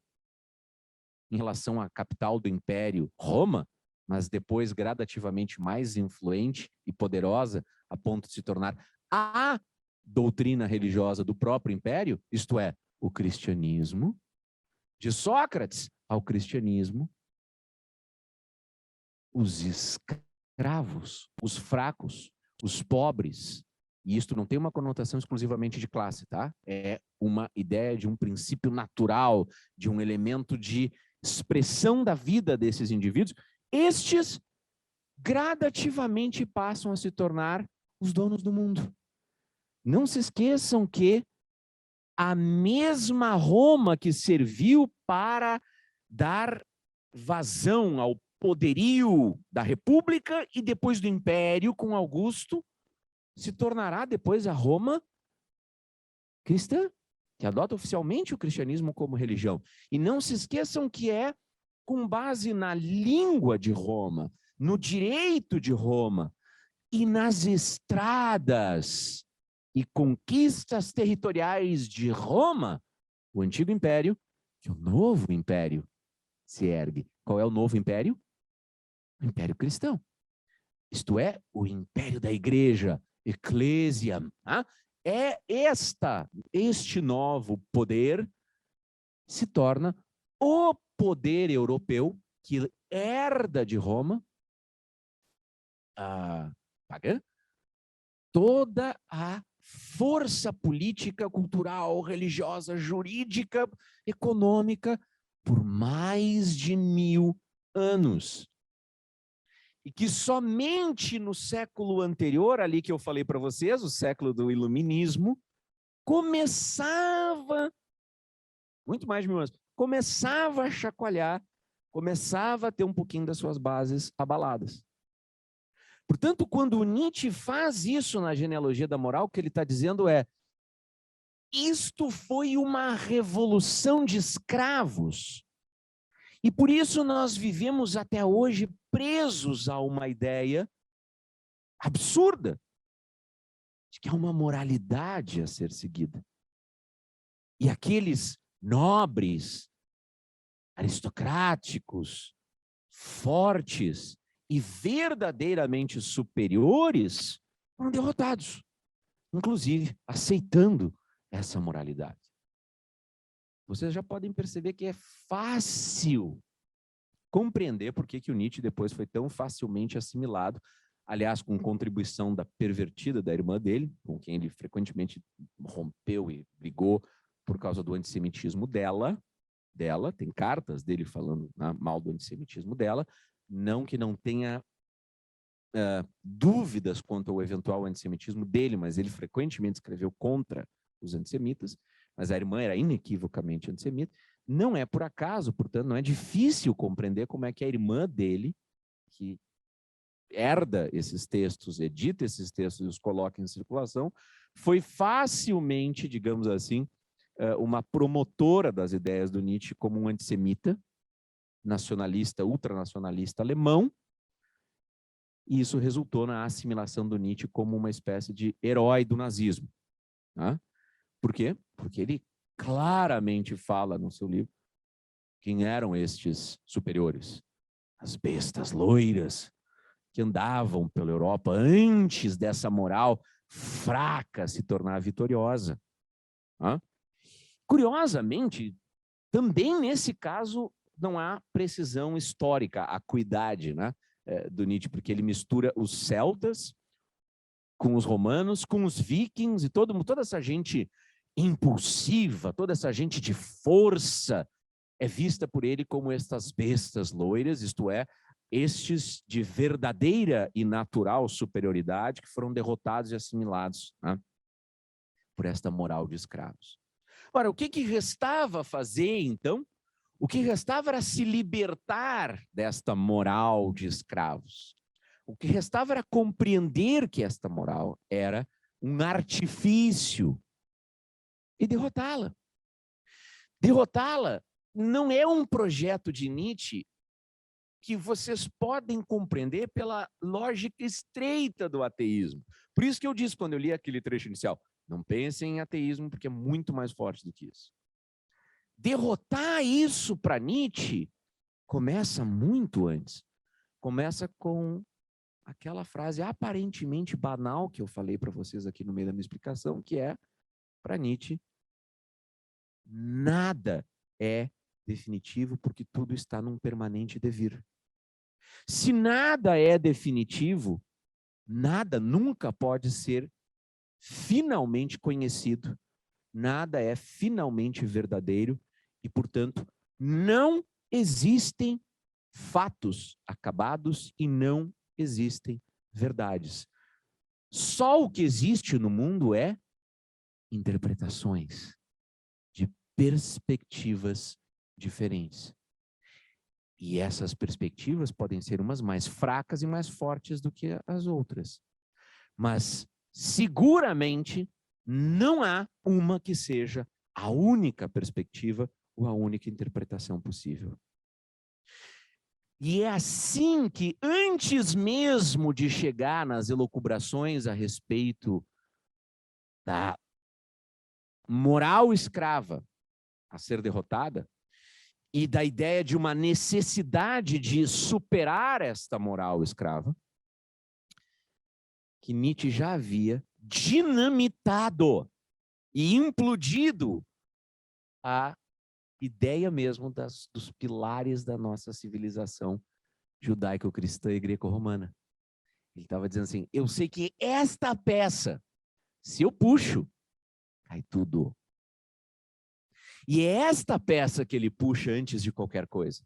em relação à capital do império, Roma, mas depois gradativamente mais influente e poderosa a ponto de se tornar a doutrina religiosa do próprio império, isto é, o cristianismo, de Sócrates ao cristianismo, os escravos, os fracos, os pobres, e isto não tem uma conotação exclusivamente de classe, tá? É uma ideia de um princípio natural, de um elemento de expressão da vida desses indivíduos. Estes gradativamente passam a se tornar os donos do mundo. Não se esqueçam que a mesma Roma que serviu para dar vazão ao poderio da República e depois do Império com Augusto, se tornará depois a Roma cristã. que adota oficialmente o cristianismo como religião. E não se esqueçam que é com base na língua de Roma, no direito de Roma e nas estradas e conquistas territoriais de Roma, o antigo império, que o novo império se ergue. Qual é o novo império? O império cristão. Isto é, o império da igreja, eclésia. É este novo poder se torna o poder europeu que herda de Roma pagã toda a força política, cultural, religiosa, jurídica, econômica por mais de 1000 anos. E que somente no século anterior, ali que eu falei para vocês, o século do Iluminismo, começava, muito mais de 1000 anos, começava a chacoalhar, começava a ter um pouquinho das suas bases abaladas. Portanto, quando Nietzsche faz isso na genealogia da moral, o que ele está dizendo é: isto foi uma revolução de escravos. E por isso nós vivemos até hoje presos a uma ideia absurda de que há uma moralidade a ser seguida. E aqueles nobres, aristocráticos, fortes e verdadeiramente superiores foram derrotados, inclusive aceitando essa moralidade. Vocês já podem perceber que é fácil compreender por que o Nietzsche depois foi tão facilmente assimilado, aliás, com contribuição da pervertida da irmã dele, com quem ele frequentemente rompeu e brigou por causa do antissemitismo dela, tem cartas dele falando mal do antissemitismo dela, não que não tenha dúvidas quanto ao eventual antissemitismo dele, mas ele frequentemente escreveu contra os antissemitas, mas a irmã era inequivocamente antissemita. Não é por acaso, portanto, não é difícil compreender como é que a irmã dele, que herda esses textos, edita esses textos e os coloca em circulação, foi facilmente, digamos assim, uma promotora das ideias do Nietzsche como um antissemita, nacionalista, ultranacionalista alemão, e isso resultou na assimilação do Nietzsche como uma espécie de herói do nazismo. Tá? Por quê? Porque ele claramente fala no seu livro quem eram estes superiores. As bestas loiras que andavam pela Europa antes dessa moral fraca se tornar vitoriosa. Tá? Curiosamente, também nesse caso não há precisão histórica, acuidade, né, do Nietzsche, porque ele mistura os celtas com os romanos, com os vikings e toda essa gente impulsiva, toda essa gente de força é vista por ele como estas bestas loiras, isto é, estes de verdadeira e natural superioridade que foram derrotados e assimilados, né, por esta moral de escravos. Ora, o que restava fazer, então? O que restava era se libertar desta moral de escravos. O que restava era compreender que esta moral era um artifício e derrotá-la. Derrotá-la não é um projeto de Nietzsche que vocês podem compreender pela lógica estreita do ateísmo. Por isso que eu disse quando eu li aquele trecho inicial, não pensem em ateísmo porque é muito mais forte do que isso. Derrotar isso para Nietzsche começa muito antes. Começa com aquela frase aparentemente banal que eu falei para vocês aqui no meio da minha explicação, que é, para Nietzsche, nada é definitivo porque tudo está num permanente devir. Se nada é definitivo, nada nunca pode ser finalmente conhecido, nada é finalmente verdadeiro e, portanto, não existem fatos acabados e não existem verdades. Só o que existe no mundo é interpretações de perspectivas diferentes. E essas perspectivas podem ser umas mais fracas e mais fortes do que as outras. Mas, seguramente, não há uma que seja a única perspectiva ou a única interpretação possível. E é assim que, antes mesmo de chegar nas elucubrações a respeito da moral escrava a ser derrotada, e da ideia de uma necessidade de superar esta moral escrava, que Nietzsche já havia dinamitado e implodido a ideia mesmo dos pilares da nossa civilização judaico-cristã e greco-romana. Ele estava dizendo assim, eu sei que esta peça, se eu puxo, cai tudo. E é esta peça que ele puxa antes de qualquer coisa.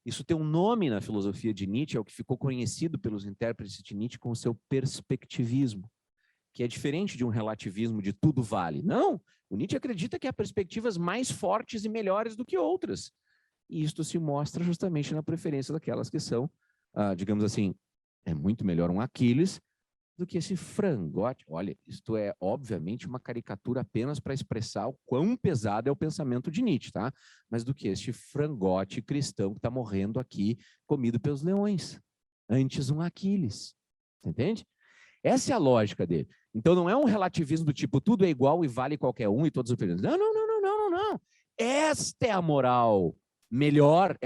Isso tem um nome na filosofia de Nietzsche, é o que ficou conhecido pelos intérpretes de Nietzsche com o seu perspectivismo, que é diferente de um relativismo de tudo vale. Não, o Nietzsche acredita que há perspectivas mais fortes e melhores do que outras. E isto se mostra justamente na preferência daquelas que são, digamos assim, é muito melhor um Aquiles do que esse frangote. Olha, isto é obviamente uma caricatura apenas para expressar o quão pesado é o pensamento de Nietzsche, tá? Mas do que este frangote cristão que está morrendo aqui, comido pelos leões. Antes um Aquiles. Entende? Essa é a lógica dele. Então não é um relativismo do tipo, tudo é igual e vale qualquer um e todos superiores. Não, não, não, não, não, não, não. Esta é a moral melhor.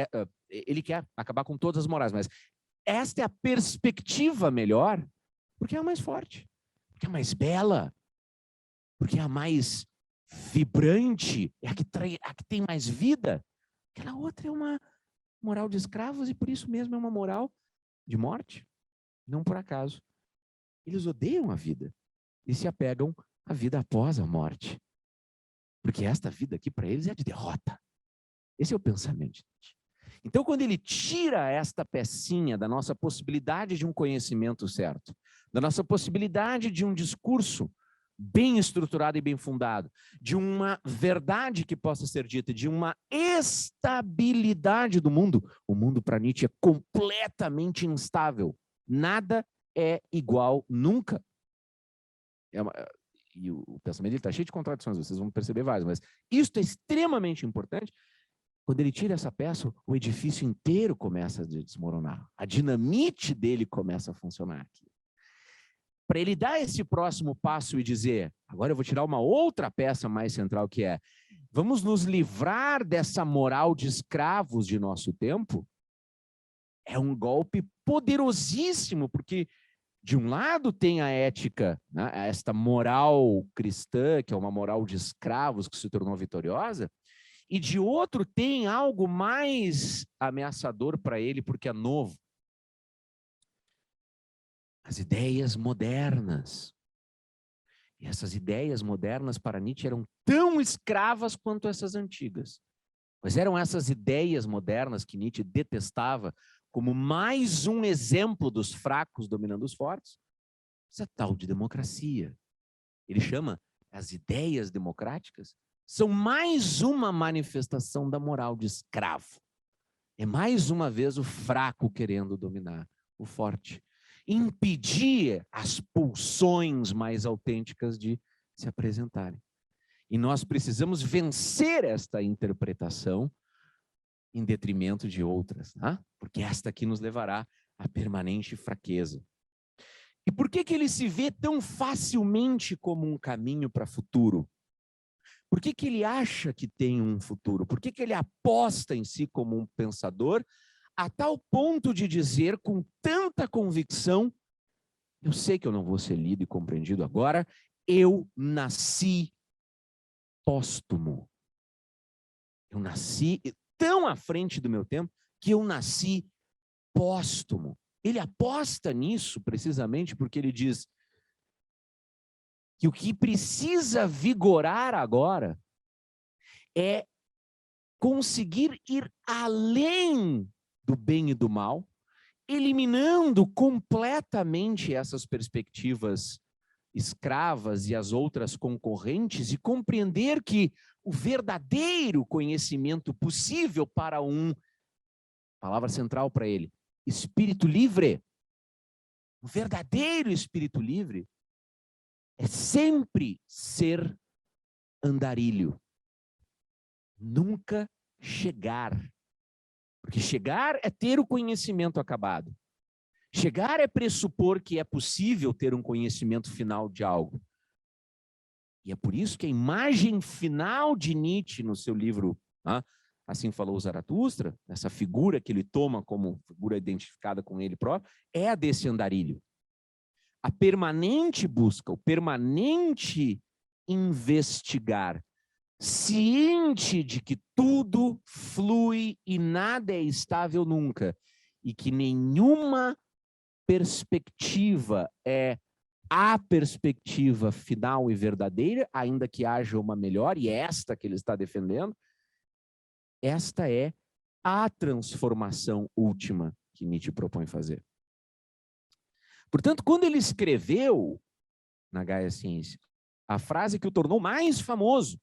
Ele quer acabar com todas as morais, mas esta é a perspectiva melhor, porque é a mais forte, porque é a mais bela, porque é a mais vibrante, é a que tem mais vida. Aquela outra é uma moral de escravos e por isso mesmo é uma moral de morte. Não por acaso. Eles odeiam a vida e se apegam à vida após a morte. Porque esta vida aqui para eles é de derrota. Esse é o pensamento de Nietzsche. Então, quando ele tira esta pecinha da nossa possibilidade de um conhecimento certo, da nossa possibilidade de um discurso bem estruturado e bem fundado, de uma verdade que possa ser dita, de uma estabilidade do mundo, o mundo para Nietzsche é completamente instável. Nada é igual nunca. E o pensamento dele está cheio de contradições, vocês vão perceber várias, mas isso é extremamente importante. Quando ele tira essa peça, o edifício inteiro começa a desmoronar. A dinamite dele começa a funcionar aqui. Para ele dar esse próximo passo e dizer, agora eu vou tirar uma outra peça mais central, que é, vamos nos livrar dessa moral de escravos de nosso tempo, é um golpe poderosíssimo, porque de um lado tem a ética, né, esta moral cristã, que é uma moral de escravos que se tornou vitoriosa, e de outro tem algo mais ameaçador para ele, porque é novo. As ideias modernas. E essas ideias modernas para Nietzsche eram tão escravas quanto essas antigas. Mas eram essas ideias modernas que Nietzsche detestava como mais um exemplo dos fracos dominando os fortes. Essa tal de democracia. Ele chama as ideias democráticas são mais uma manifestação da moral de escravo. É mais uma vez o fraco querendo dominar o forte. Impedir as pulsões mais autênticas de se apresentarem. E nós precisamos vencer esta interpretação em detrimento de outras, tá? Porque esta aqui nos levará à permanente fraqueza. E por que ele se vê tão facilmente como um caminho para o futuro? Por que ele acha que tem um futuro? Por que ele aposta em si como um pensador, a tal ponto de dizer com tanta convicção, eu sei que eu não vou ser lido e compreendido agora, eu nasci póstumo. Eu nasci tão à frente do meu tempo que eu nasci póstumo. Ele aposta nisso precisamente porque ele diz que o que precisa vigorar agora é conseguir ir além do bem e do mal, eliminando completamente essas perspectivas escravas e as outras concorrentes e compreender que o verdadeiro conhecimento possível para palavra central para ele, espírito livre, o verdadeiro espírito livre é sempre ser andarilho. nunca chegar. Porque chegar é ter o conhecimento acabado. Chegar é pressupor que é possível ter um conhecimento final de algo. E é por isso que a imagem final de Nietzsche no seu livro, Assim Falou Zaratustra, essa figura que ele toma como figura identificada com ele próprio, é a desse andarilho. A permanente busca, o permanente investigar, ciente de que tudo flui e nada é estável nunca, e que nenhuma perspectiva é a perspectiva final e verdadeira, ainda que haja uma melhor, e é esta que ele está defendendo, esta é a transformação última que Nietzsche propõe fazer. Portanto, quando ele escreveu na Gaia Ciência, a frase que o tornou mais famoso,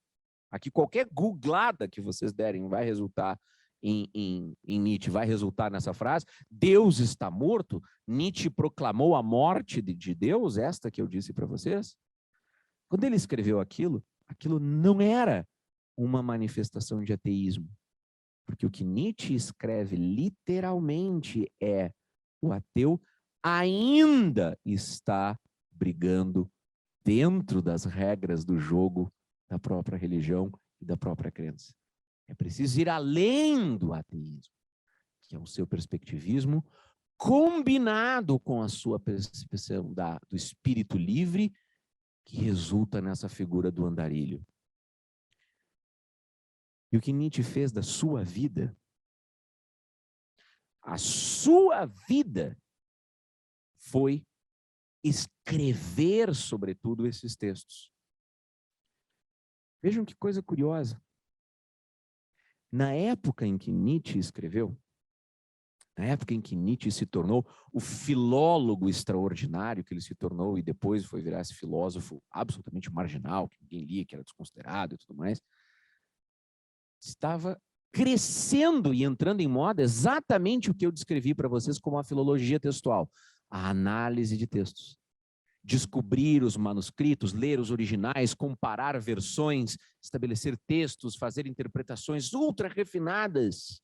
aqui qualquer googlada que vocês derem vai resultar em Nietzsche, vai resultar nessa frase, Deus está morto, Nietzsche proclamou a morte de Deus, esta que eu disse para vocês. Quando ele escreveu aquilo não era uma manifestação de ateísmo, porque o que Nietzsche escreve literalmente é: o ateu ainda está brigando dentro das regras do jogo da própria religião e da própria crença. É preciso ir além do ateísmo, que é o seu perspectivismo combinado com a sua percepção do espírito livre, que resulta nessa figura do andarilho. E o que Nietzsche fez da sua vida, a sua vida foi escrever, sobretudo, esses textos. Vejam que coisa curiosa. Na época em que Nietzsche escreveu, na época em que Nietzsche se tornou o filólogo extraordinário que ele se tornou e depois foi virar esse filósofo absolutamente marginal, que ninguém lia, que era desconsiderado e tudo mais, estava crescendo e entrando em moda exatamente o que eu descrevi para vocês como a filologia textual, a análise de textos. Descobrir os manuscritos, ler os originais, comparar versões, estabelecer textos, fazer interpretações ultra refinadas.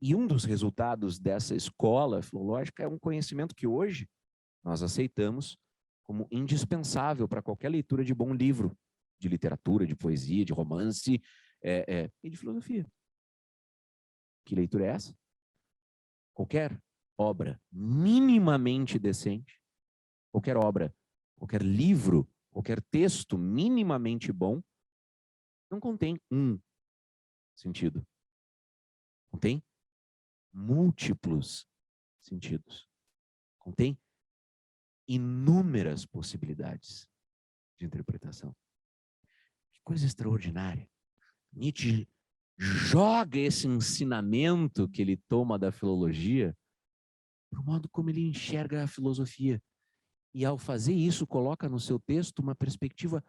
E um dos resultados dessa escola filológica é um conhecimento que hoje nós aceitamos como indispensável para qualquer leitura de bom livro, de literatura, de poesia, de romance e de filosofia. Que leitura é essa? Qualquer obra minimamente decente, qualquer obra, qualquer livro, qualquer texto minimamente bom, não contém um sentido. Contém múltiplos sentidos. Contém inúmeras possibilidades de interpretação. Que coisa extraordinária. Nietzsche joga esse ensinamento que ele toma da filologia para o modo como ele enxerga a filosofia. E ao fazer isso, coloca no seu texto uma perspectiva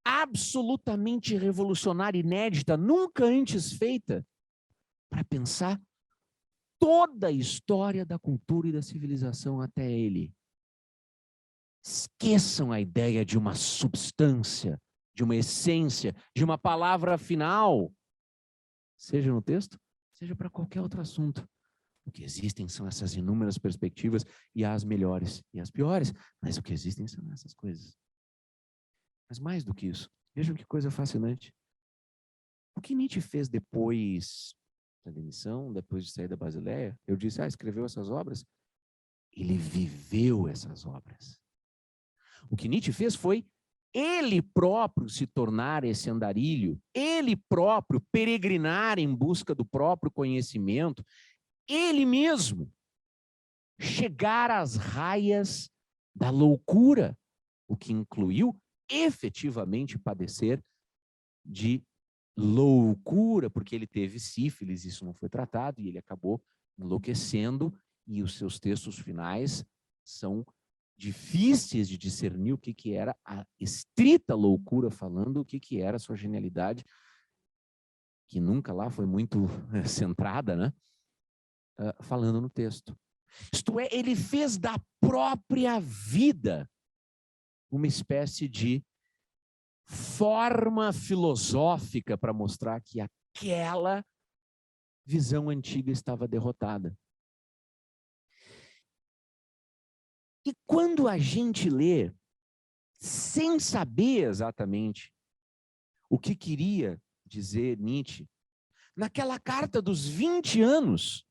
absolutamente revolucionária, inédita, nunca antes feita, para pensar toda a história da cultura e da civilização até ele. Esqueçam a ideia de uma substância, de uma essência, de uma palavra final, seja no texto, seja para qualquer outro assunto. O que existem são essas inúmeras perspectivas, e as melhores e as piores, mas o que existem são essas coisas. Mas mais do que isso, vejam que coisa fascinante. O que Nietzsche fez depois da demissão, depois de sair da Basileia? Eu disse, escreveu essas obras? Ele viveu essas obras. O que Nietzsche fez foi ele próprio se tornar esse andarilho, ele próprio peregrinar em busca do próprio conhecimento, ele mesmo chegar às raias da loucura, o que incluiu efetivamente padecer de loucura, porque ele teve sífilis, isso não foi tratado, e ele acabou enlouquecendo, e os seus textos finais são difíceis de discernir o que era a estrita loucura falando, o que era a sua genialidade, que nunca lá foi muito centrada, né? Falando no texto. Isto é, ele fez da própria vida uma espécie de forma filosófica para mostrar que a aquela visão antiga estava derrotada. E quando a gente lê, sem saber exatamente o que queria dizer Nietzsche, naquela carta dos 20 anos,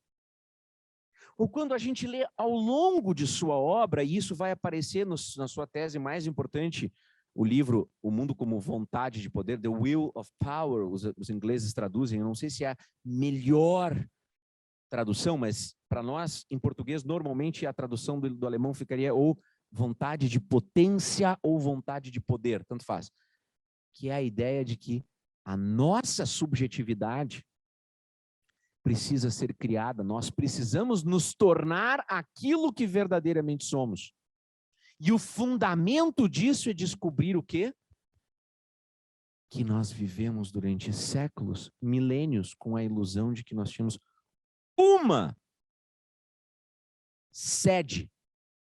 ou quando a gente lê ao longo de sua obra, e isso vai aparecer na sua tese mais importante, o livro O Mundo como Vontade de Poder, The Will of Power, os ingleses traduzem, eu não sei se é a melhor tradução, mas para nós, em português, normalmente a tradução do alemão ficaria ou vontade de potência ou vontade de poder, tanto faz. Que é a ideia de que a nossa subjetividade precisa ser criada, nós precisamos nos tornar aquilo que verdadeiramente somos. E o fundamento disso é descobrir o quê? Que nós vivemos durante séculos, milênios, com a ilusão de que nós tínhamos uma sede.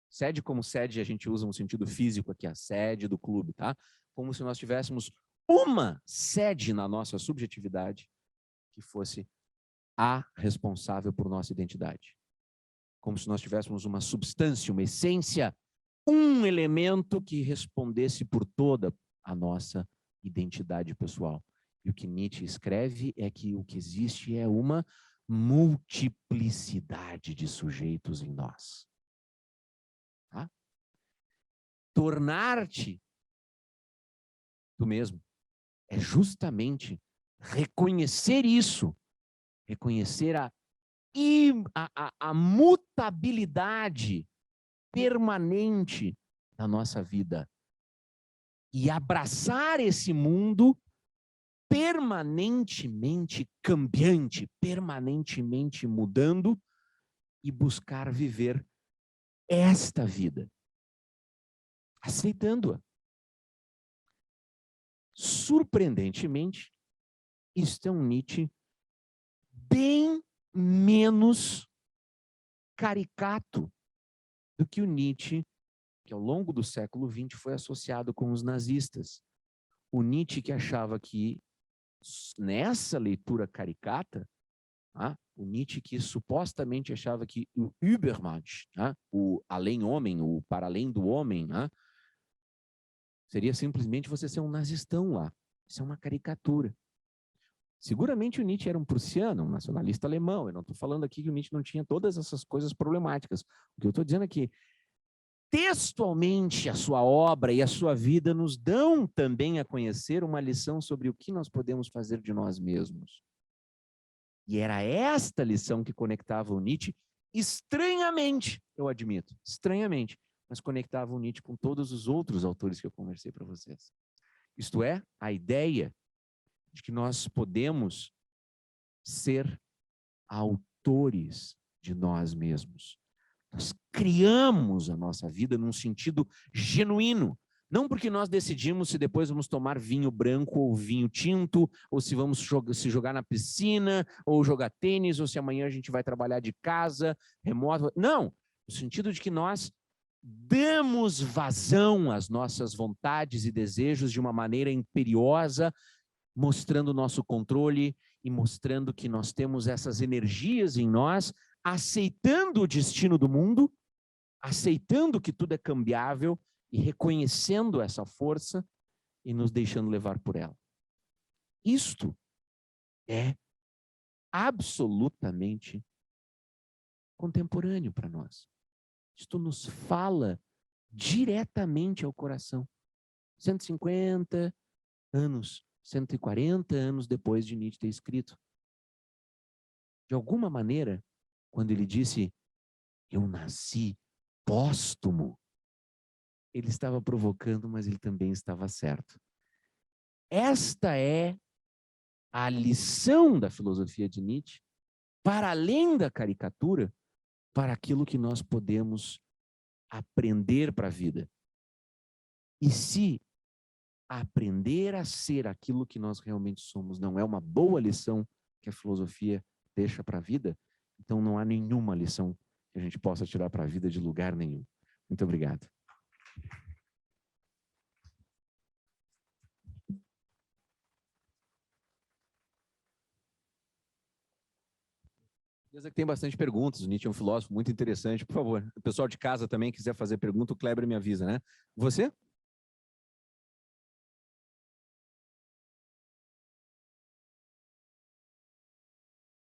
Sede como sede a gente usa no sentido físico aqui, a sede do clube, tá? Como se nós tivéssemos uma sede na nossa subjetividade que fosse a responsável por nossa identidade. Como se nós tivéssemos uma substância, uma essência, um elemento que respondesse por toda a nossa identidade pessoal. E o que Nietzsche escreve é que o que existe é uma multiplicidade de sujeitos em nós. Tá? Tornar-te tu mesmo é justamente reconhecer isso, reconhecer a mutabilidade permanente da nossa vida e abraçar esse mundo permanentemente cambiante, permanentemente mudando e buscar viver esta vida, aceitando-a. Surpreendentemente, isto é um Nietzsche bem menos caricato do que o Nietzsche que ao longo do século XX foi associado com os nazistas. O Nietzsche que achava que nessa leitura caricata, o Nietzsche que supostamente achava que o Übermensch, o além-homem, o para além do homem, seria simplesmente você ser um nazistão lá. Isso é uma caricatura. Seguramente o Nietzsche era um prussiano, um nacionalista alemão. Eu não estou falando aqui que o Nietzsche não tinha todas essas coisas problemáticas. O que eu estou dizendo é que textualmente a sua obra e a sua vida nos dão também a conhecer uma lição sobre o que nós podemos fazer de nós mesmos. E era esta lição que conectava o Nietzsche, estranhamente, eu admito, estranhamente, mas conectava o Nietzsche com todos os outros autores que eu conversei para vocês. Isto é, a ideia de que nós podemos ser autores de nós mesmos. Nós criamos a nossa vida num sentido genuíno. Não porque nós decidimos se depois vamos tomar vinho branco ou vinho tinto, ou se vamos se jogar na piscina, ou jogar tênis, ou se amanhã a gente vai trabalhar de casa, remoto. Não, no sentido de que nós damos vazão às nossas vontades e desejos de uma maneira imperiosa, mostrando o nosso controle e mostrando que nós temos essas energias em nós, aceitando o destino do mundo, aceitando que tudo é cambiável e reconhecendo essa força e nos deixando levar por ela. Isto é absolutamente contemporâneo para nós. Isto nos fala diretamente ao coração. 150 anos, 140 anos depois de Nietzsche ter escrito. De alguma maneira, quando ele disse, eu nasci póstumo, ele estava provocando, mas ele também estava certo. Esta é a lição da filosofia de Nietzsche, para além da caricatura, para aquilo que nós podemos aprender para a vida. E se aprender a ser aquilo que nós realmente somos não é uma boa lição que a filosofia deixa para a vida, então não há nenhuma lição que a gente possa tirar para a vida de lugar nenhum. Muito obrigado. Tem bastante perguntas, o Nietzsche é um filósofo muito interessante. Por favor, o pessoal de casa também quiser fazer pergunta, o Kleber me avisa, né? Você?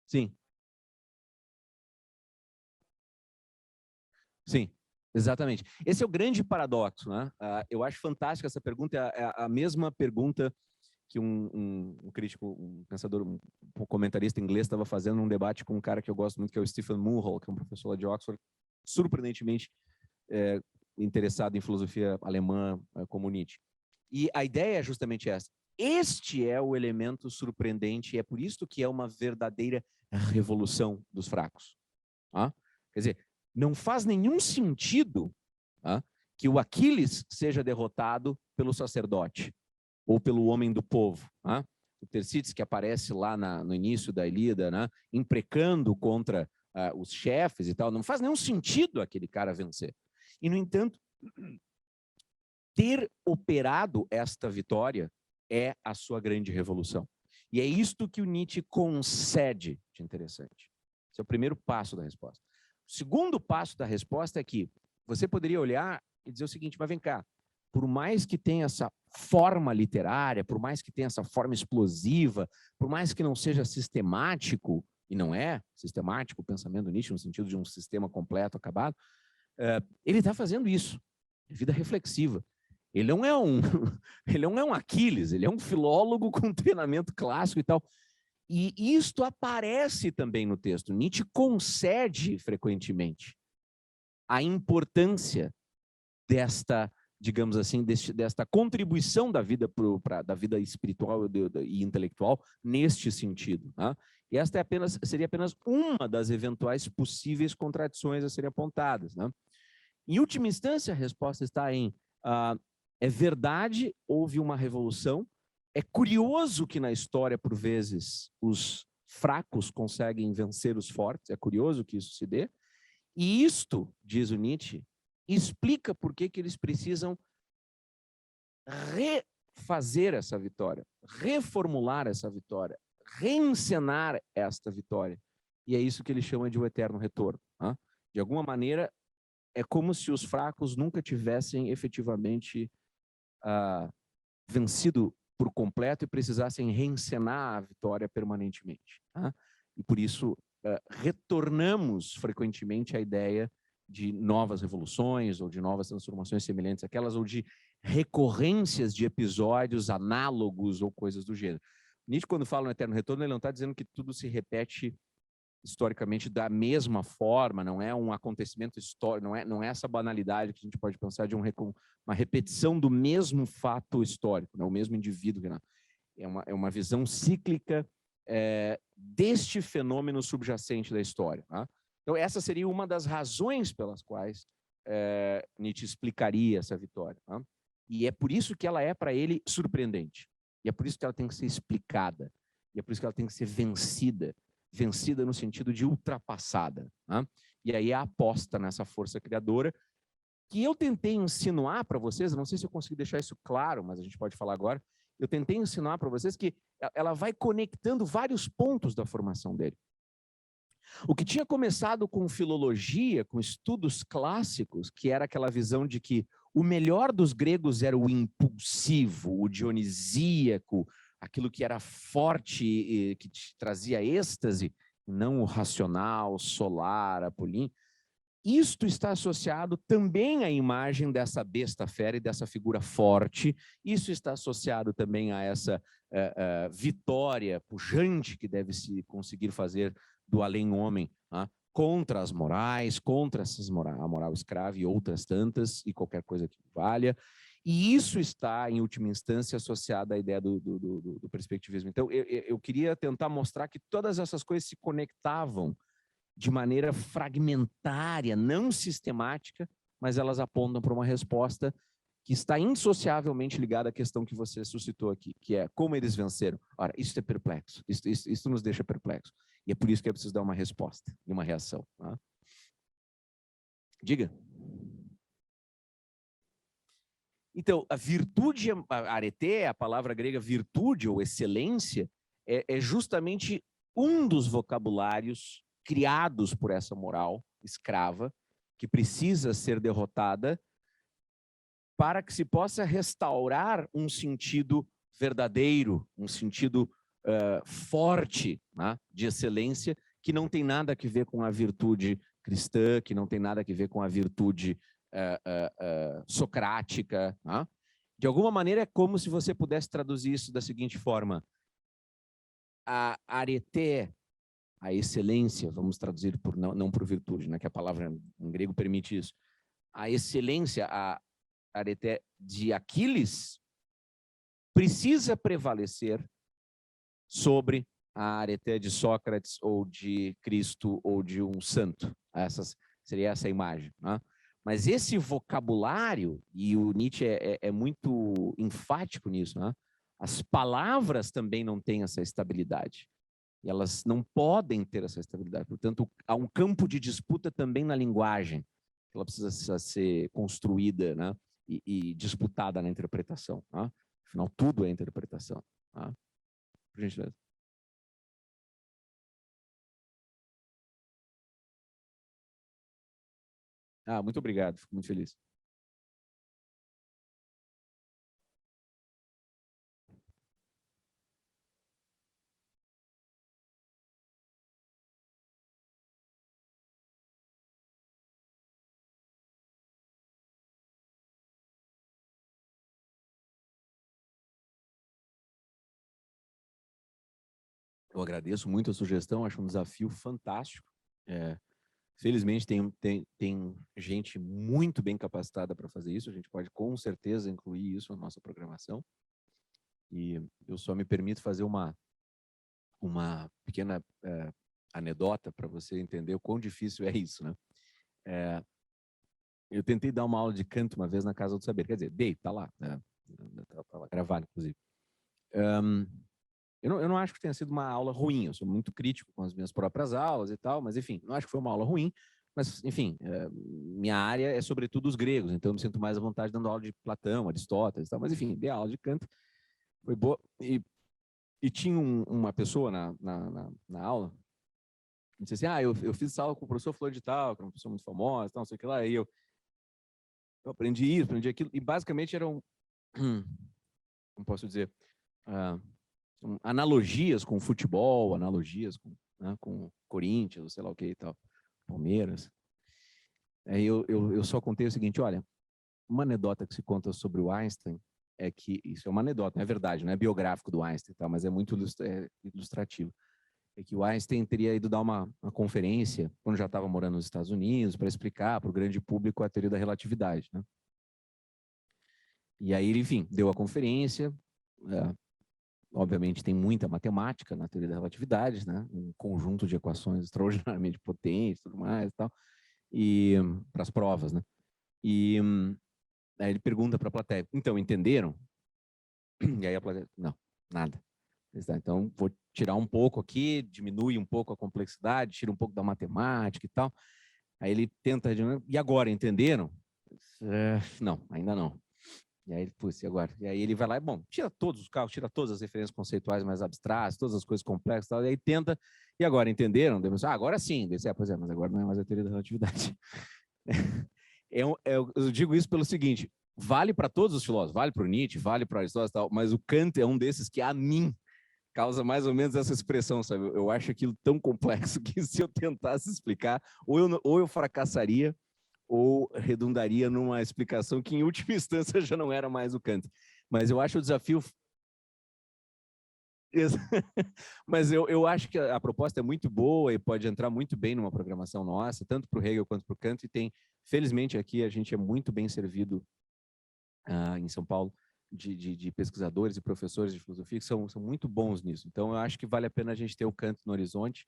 Sim, sim, exatamente. Esse é o grande paradoxo, né? Eu acho fantástica essa pergunta, é a mesma pergunta que um crítico, um pensador, um comentarista inglês estava fazendo num debate com um cara que eu gosto muito, que é o Stephen Mulhall, que é um professor lá de Oxford, surpreendentemente é, interessado em filosofia alemã como Nietzsche. E a ideia é justamente essa. Este é o elemento surpreendente e é por isso que é uma verdadeira revolução dos fracos. Tá? Quer dizer, não faz nenhum sentido tá, que o Aquiles seja derrotado pelo sacerdote ou pelo homem do povo. Tá? O Tercítes, que aparece lá no início da Ilíada, né, imprecando contra os chefes e tal, não faz nenhum sentido aquele cara vencer. E, no entanto, ter operado esta vitória é a sua grande revolução. E é isto que o Nietzsche concede de interessante. Esse é o primeiro passo da resposta. O segundo passo da resposta é que você poderia olhar e dizer o seguinte, mas vem cá, por mais que tenha essa forma literária, por mais que tenha essa forma explosiva, por mais que não seja sistemático, e não é sistemático o pensamento do Nietzsche no sentido de um sistema completo, acabado, ele está fazendo isso, vida reflexiva. Ele não é ele não é um Aquiles, ele é um filólogo com treinamento clássico e tal. E isto aparece também no texto. Nietzsche concede frequentemente a importância desta, digamos assim, desta contribuição da vida da vida espiritual e intelectual neste sentido. Né? E esta seria apenas uma das eventuais possíveis contradições a serem apontadas. Né? Em última instância, a resposta está em é verdade, houve uma revolução. É curioso que na história, por vezes, os fracos conseguem vencer os fortes. É curioso que isso se dê. E isto, diz o Nietzsche, explica por que eles precisam refazer essa vitória, reformular essa vitória, reencenar esta vitória. E é isso que ele chama de o eterno retorno. Né? De alguma maneira, é como se os fracos nunca tivessem efetivamente vencido por completo e precisassem reencenar a vitória permanentemente. Tá? E por isso retornamos frequentemente à ideia de novas revoluções ou de novas transformações semelhantes àquelas ou de recorrências de episódios análogos ou coisas do gênero. Nietzsche, quando fala no eterno retorno, ele não está dizendo que tudo se repete historicamente da mesma forma, não é um acontecimento histórico, não é essa banalidade que a gente pode pensar de uma repetição do mesmo fato histórico, né? O mesmo indivíduo. Né? É uma visão cíclica deste fenômeno subjacente da história. Tá? Então, essa seria uma das razões pelas quais Nietzsche explicaria essa vitória. Tá? E é por isso que ela é, para ele, surpreendente. E é por isso que ela tem que ser explicada. E é por isso que ela tem que ser vencida no sentido de ultrapassada. Né? E aí a aposta nessa força criadora, que eu tentei insinuar para vocês, não sei se eu consegui deixar isso claro, mas a gente pode falar agora, eu tentei insinuar para vocês que ela vai conectando vários pontos da formação dele. O que tinha começado com filologia, com estudos clássicos, que era aquela visão de que o melhor dos gregos era o impulsivo, o dionisíaco, aquilo que era forte e que te trazia êxtase, não o racional, solar, apolíneo. Isto está associado também à imagem dessa besta fera e dessa figura forte. Isso está associado também a essa vitória pujante que deve se conseguir fazer do além-homem, contra as morais, contra a moral escrava e outras tantas, e qualquer coisa que valha. E isso está, em última instância, associado à ideia do perspectivismo. Então, eu queria tentar mostrar que todas essas coisas se conectavam de maneira fragmentária, não sistemática, mas elas apontam para uma resposta que está indissociavelmente ligada à questão que você suscitou aqui, que é como eles venceram. Ora, isso é perplexo, isso nos deixa perplexo. E é por isso que é preciso dar uma resposta e uma reação. Tá? Diga. Então, a virtude, arete, a palavra grega virtude ou excelência, é justamente um dos vocabulários criados por essa moral escrava, que precisa ser derrotada para que se possa restaurar um sentido verdadeiro, um sentido forte, né, de excelência, que não tem nada a ver com a virtude cristã, que não tem nada a ver com a virtude socrática. Né? De alguma maneira, é como se você pudesse traduzir isso da seguinte forma: a areté, a excelência, vamos traduzir por não por virtude, né, que a palavra em grego permite isso. A excelência, a areté de Aquiles, precisa prevalecer sobre a areté de Sócrates ou de Cristo ou de um santo. Seria essa a imagem. Né? Mas esse vocabulário, e o Nietzsche é muito enfático nisso, né? As palavras também não têm essa estabilidade. E elas não podem ter essa estabilidade. Portanto, há um campo de disputa também na linguagem. Ela precisa ser construída, né? e disputada na interpretação. Né? Afinal, tudo é interpretação. Né? Por gentileza. Muito obrigado, fico muito feliz. Eu agradeço muito a sugestão, acho um desafio fantástico. Felizmente tem gente muito bem capacitada para fazer isso, a gente pode com certeza incluir isso na nossa programação. E eu só me permito fazer uma pequena anedota para você entender o quão difícil é isso, né? Eu tentei dar uma aula de canto uma vez na Casa do Saber, quer dizer, tá lá, né? Tá lá gravado, inclusive. Eu não acho que tenha sido uma aula ruim, eu sou muito crítico com as minhas próprias aulas e tal, mas enfim, não acho que foi uma aula ruim, mas enfim, minha área é sobretudo os gregos, então eu me sinto mais à vontade dando aula de Platão, Aristóteles e tal, mas enfim, dei aula de canto, foi boa, e tinha uma pessoa na aula, que disse assim, eu fiz essa aula com o professor Flor de Tal, que é uma pessoa muito famosa, tal, não sei o que lá, e eu aprendi isso, aprendi aquilo, e basicamente eram, como posso dizer, analogias com futebol, analogias com Corinthians, sei lá o que e tal, Palmeiras. Aí eu só contei o seguinte, olha, uma anedota que se conta sobre o Einstein é que, isso é uma anedota, não é verdade, não é biográfico do Einstein, tá, mas é muito ilustrativo, é que o Einstein teria ido dar uma conferência, quando já estava morando nos Estados Unidos, para explicar para o grande público a teoria da relatividade, né? E aí ele, enfim, deu a conferência, obviamente tem muita matemática na teoria da relatividade, né? Um conjunto de equações extraordinariamente potentes, tudo mais e tal, e para as provas, né? E aí ele pergunta para a plateia, então, entenderam? E aí a plateia, não, nada. Então, vou tirar um pouco aqui, diminui um pouco a complexidade, tira um pouco da matemática e tal. Aí ele tenta, e agora, entenderam? Não, ainda não. E aí ele, putz, e agora? E aí ele vai lá e, bom, tira todos os cálculos, tira todas as referências conceituais mais abstratas, todas as coisas complexas, tal, e aí tenta, e agora, entenderam? Agora sim. Pois é, mas agora não é mais a teoria da relatividade. Eu digo isso pelo seguinte, vale para todos os filósofos, vale para o Nietzsche, vale para Aristóteles, tal, mas o Kant é um desses que, a mim, causa mais ou menos essa expressão, sabe? Eu acho aquilo tão complexo que se eu tentasse explicar, ou eu fracassaria, ou redundaria numa explicação que, em última instância, já não era mais o Kant. Mas eu acho o desafio... Mas eu acho que a proposta é muito boa e pode entrar muito bem numa programação nossa, tanto para o Hegel quanto para o Kant, e tem, felizmente, aqui a gente é muito bem servido em São Paulo, de pesquisadores e professores de filosofia que são muito bons nisso. Então, eu acho que vale a pena a gente ter o Kant no horizonte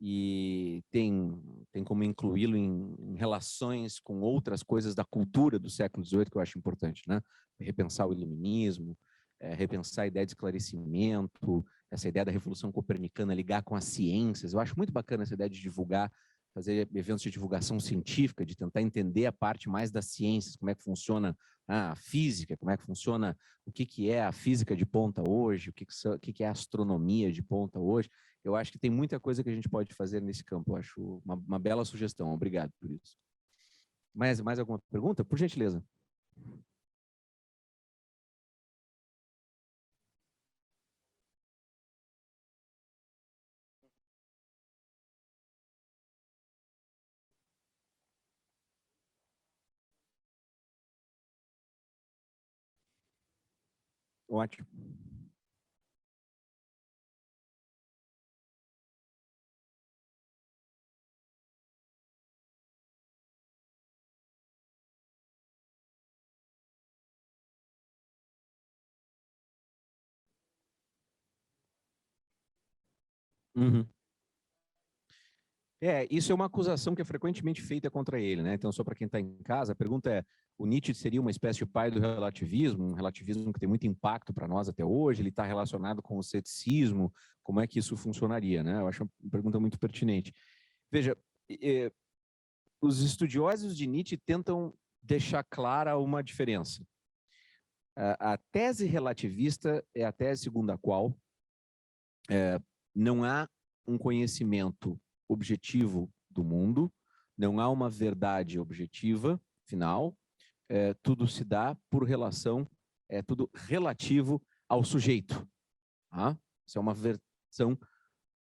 e tem como incluí-lo em relações com outras coisas da cultura do século XVIII, que eu acho importante, né? Repensar o iluminismo, repensar a ideia de esclarecimento, essa ideia da Revolução Copernicana, ligar com as ciências. Eu acho muito bacana essa ideia de divulgar, fazer eventos de divulgação científica, de tentar entender a parte mais das ciências, como é que funciona a física, como é que funciona, o que é a física de ponta hoje, o que é a astronomia de ponta hoje. eu acho que tem muita coisa que a gente pode fazer nesse campo. Eu acho uma bela sugestão. Obrigado por isso. Mais alguma pergunta? Por gentileza. Ótimo. Uhum. Isso é uma acusação que é frequentemente feita contra ele, né? Então, só para quem está em casa, a pergunta é: o Nietzsche seria uma espécie de pai do relativismo, um relativismo que tem muito impacto para nós até hoje, ele está relacionado com o ceticismo, como é que isso funcionaria, né? Eu acho uma pergunta muito pertinente. Veja, os estudiosos de Nietzsche tentam deixar clara uma diferença. A tese relativista é a tese segundo a qual não há um conhecimento objetivo do mundo, não há uma verdade objetiva final, tudo se dá por relação, é tudo relativo ao sujeito. Tá? Isso é uma versão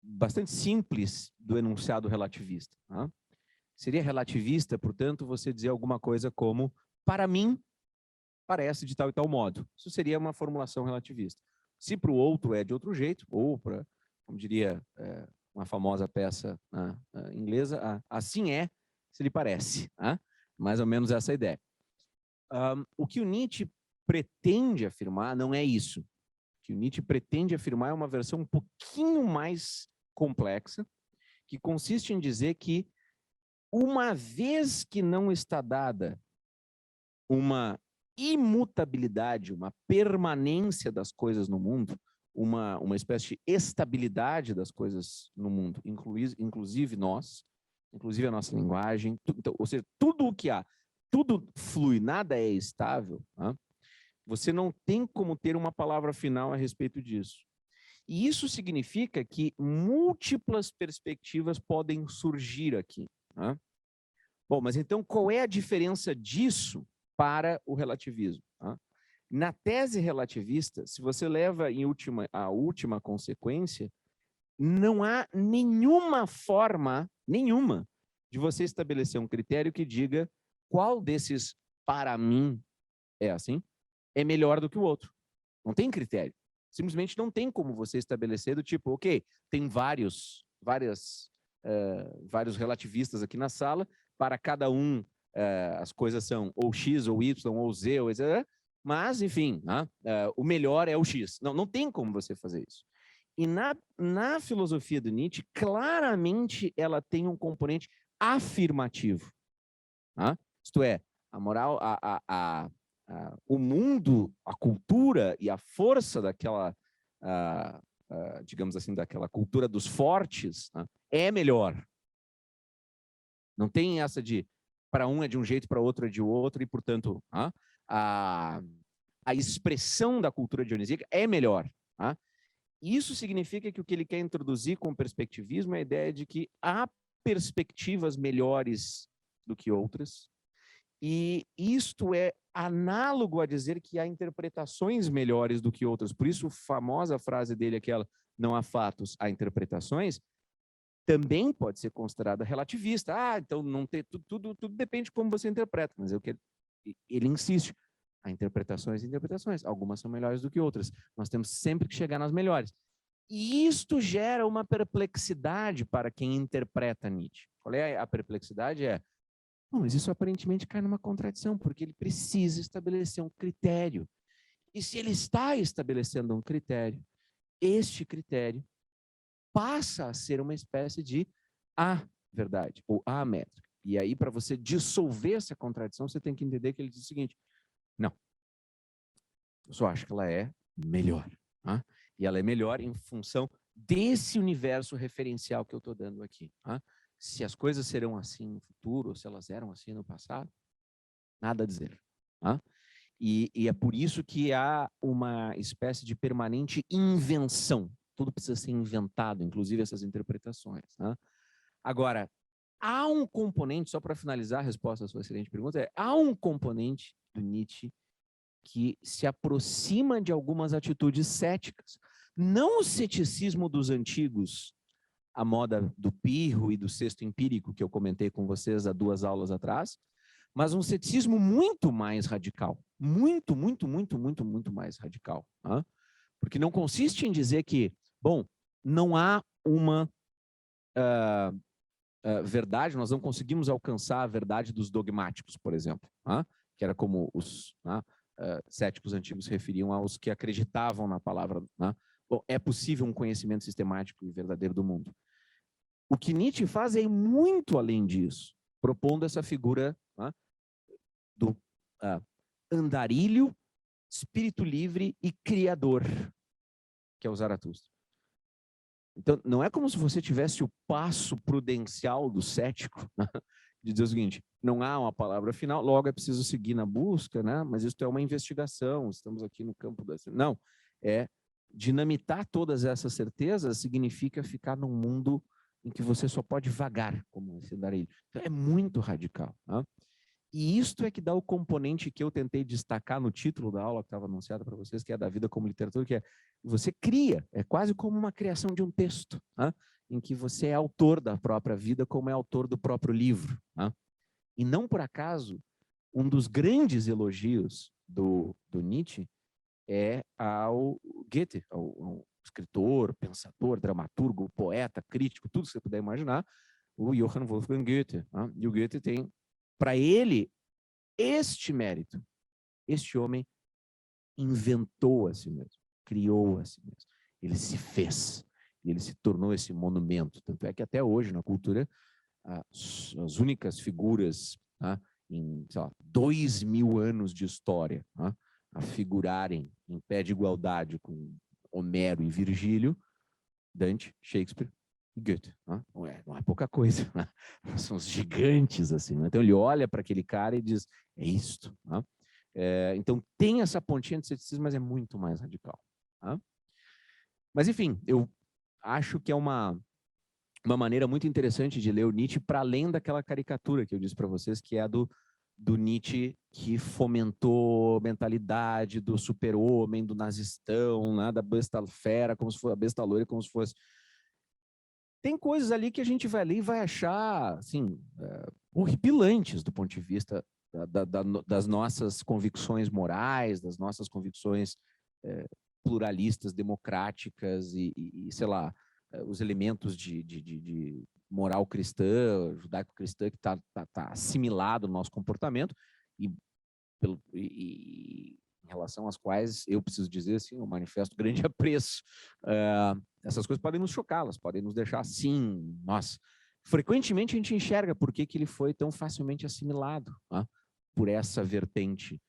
bastante simples do enunciado relativista. Tá? Seria relativista, portanto, você dizer alguma coisa como, para mim, parece de tal e tal modo. Isso seria uma formulação relativista. Se para o outro é de outro jeito, ou para, como diria uma famosa peça inglesa, assim é, se lhe parece. Mais ou menos essa ideia. O que o Nietzsche pretende afirmar não é isso. O que o Nietzsche pretende afirmar é uma versão um pouquinho mais complexa, que consiste em dizer que, uma vez que não está dada uma imutabilidade, uma permanência das coisas no mundo, uma espécie de estabilidade das coisas no mundo, inclusive nós, inclusive a nossa linguagem, então, ou seja, tudo o que há, tudo flui, nada é estável, tá? Você não tem como ter uma palavra final a respeito disso. E isso significa que múltiplas perspectivas podem surgir aqui. Tá? Bom, mas então qual é a diferença disso para o relativismo? Tá? Na tese relativista, se você leva a última consequência, não há nenhuma forma, nenhuma, de você estabelecer um critério que diga qual desses, para mim, é assim, é melhor do que o outro. Não tem critério. Simplesmente não tem como você estabelecer do tipo, ok, tem vários relativistas aqui na sala, para cada um as coisas são ou X, ou Y, ou Z, ou Z, mas, enfim, o melhor é o X. Não tem como você fazer isso. E na filosofia do Nietzsche, claramente ela tem um componente afirmativo. Isto é, a moral, o mundo, a cultura e a força daquela, digamos assim, daquela cultura dos fortes, é melhor. Não tem essa de para um é de um jeito, para outro é de outro, e, portanto, a expressão da cultura dionisíaca é melhor. Isso significa que o que ele quer introduzir com o perspectivismo é a ideia de que há perspectivas melhores do que outras, e isto é análogo a dizer que há interpretações melhores do que outras. Por isso, a famosa frase dele, aquela, não há fatos, há interpretações, também pode ser considerada relativista. Então não tem, tudo depende de como você interpreta, mas ele insiste. Há interpretações e interpretações. Algumas são melhores do que outras. Nós temos sempre que chegar nas melhores. E isto gera uma perplexidade para quem interpreta Nietzsche. Qual é a perplexidade? Mas isso aparentemente cai numa contradição, porque ele precisa estabelecer um critério. E se ele está estabelecendo um critério, este critério passa a ser uma espécie de a verdade, ou a métrica. E aí, para você dissolver essa contradição, você tem que entender que ele diz o seguinte: não, eu só acho que ela é melhor. E ela é melhor em função desse universo referencial que eu estou dando aqui. Se as coisas serão assim no futuro, ou se elas eram assim no passado, nada a dizer. E é por isso que há uma espécie de permanente invenção tudo precisa ser inventado, inclusive essas interpretações, né? Agora, há um componente, só para finalizar a resposta à sua excelente pergunta, há um componente do Nietzsche que se aproxima de algumas atitudes céticas. Não o ceticismo dos antigos, a moda do pirro e do cesto empírico, que eu comentei com vocês há 2 aulas atrás, mas um ceticismo muito mais radical. Muito, muito, muito, muito, muito mais radical. Né? Porque não consiste em dizer que, bom, não há uma verdade, nós não conseguimos alcançar a verdade dos dogmáticos, por exemplo, né? Que era como os céticos antigos se referiam aos que acreditavam na palavra. Né? Bom, é possível um conhecimento sistemático e verdadeiro do mundo. O que Nietzsche faz é ir muito além disso, propondo essa figura, né, do andarilho, espírito livre e criador, que é o Zaratustra. Então, não é como se você tivesse o passo prudencial do cético, né, de dizer o seguinte, não há uma palavra final, logo é preciso seguir na busca, né? Mas isso é uma investigação, estamos aqui no campo da... Não, é dinamitar todas essas certezas significa ficar num mundo em que você só pode vagar, como esse Darilho. Então, é muito radical. Né? E isto é que dá o componente que eu tentei destacar no título da aula que estava anunciada para vocês, que é da vida como literatura, que é você cria, é quase como uma criação de um texto, né? Em que você é autor da própria vida, como é autor do próprio livro. Né? E não por acaso, um dos grandes elogios do Nietzsche é ao Goethe, ao escritor, pensador, dramaturgo, poeta, crítico, tudo que você puder imaginar, o Johann Wolfgang Goethe. Né? E o Goethe tem, para ele, este mérito. Este homem inventou a si mesmo, criou a si mesmo. Ele se fez, ele se tornou esse monumento. Tanto é que até hoje, na cultura, as únicas figuras, né, em, sei lá, 2000 anos de história, né, a figurarem em pé de igualdade com Homero e Virgílio, Dante, Shakespeare e Goethe. Né? Não é pouca coisa. Né? São os gigantes, assim. Né? Então ele olha para aquele cara e diz, é isto. Né? Então tem essa pontinha de ceticismo, mas é muito mais radical. Né? Mas enfim, eu acho que é uma maneira muito interessante de ler o Nietzsche para além daquela caricatura que eu disse para vocês, que é a do Nietzsche que fomentou a mentalidade do super-homem, do nazistão, né, da besta fera, como se fosse a besta loira, como se fosse... Tem coisas ali que a gente vai ler e vai achar, assim, horripilantes do ponto de vista das nossas convicções morais, das nossas convicções pluralistas, democráticas e sei lá, os elementos de moral cristã, judaico-cristã, que está assimilado no nosso comportamento, e em relação às quais eu preciso dizer assim, eu manifesto grande apreço. Essas coisas podem nos chocar, elas podem nos deixar assim, nossa. Frequentemente a gente enxerga por que ele foi tão facilmente assimilado, né, por essa vertente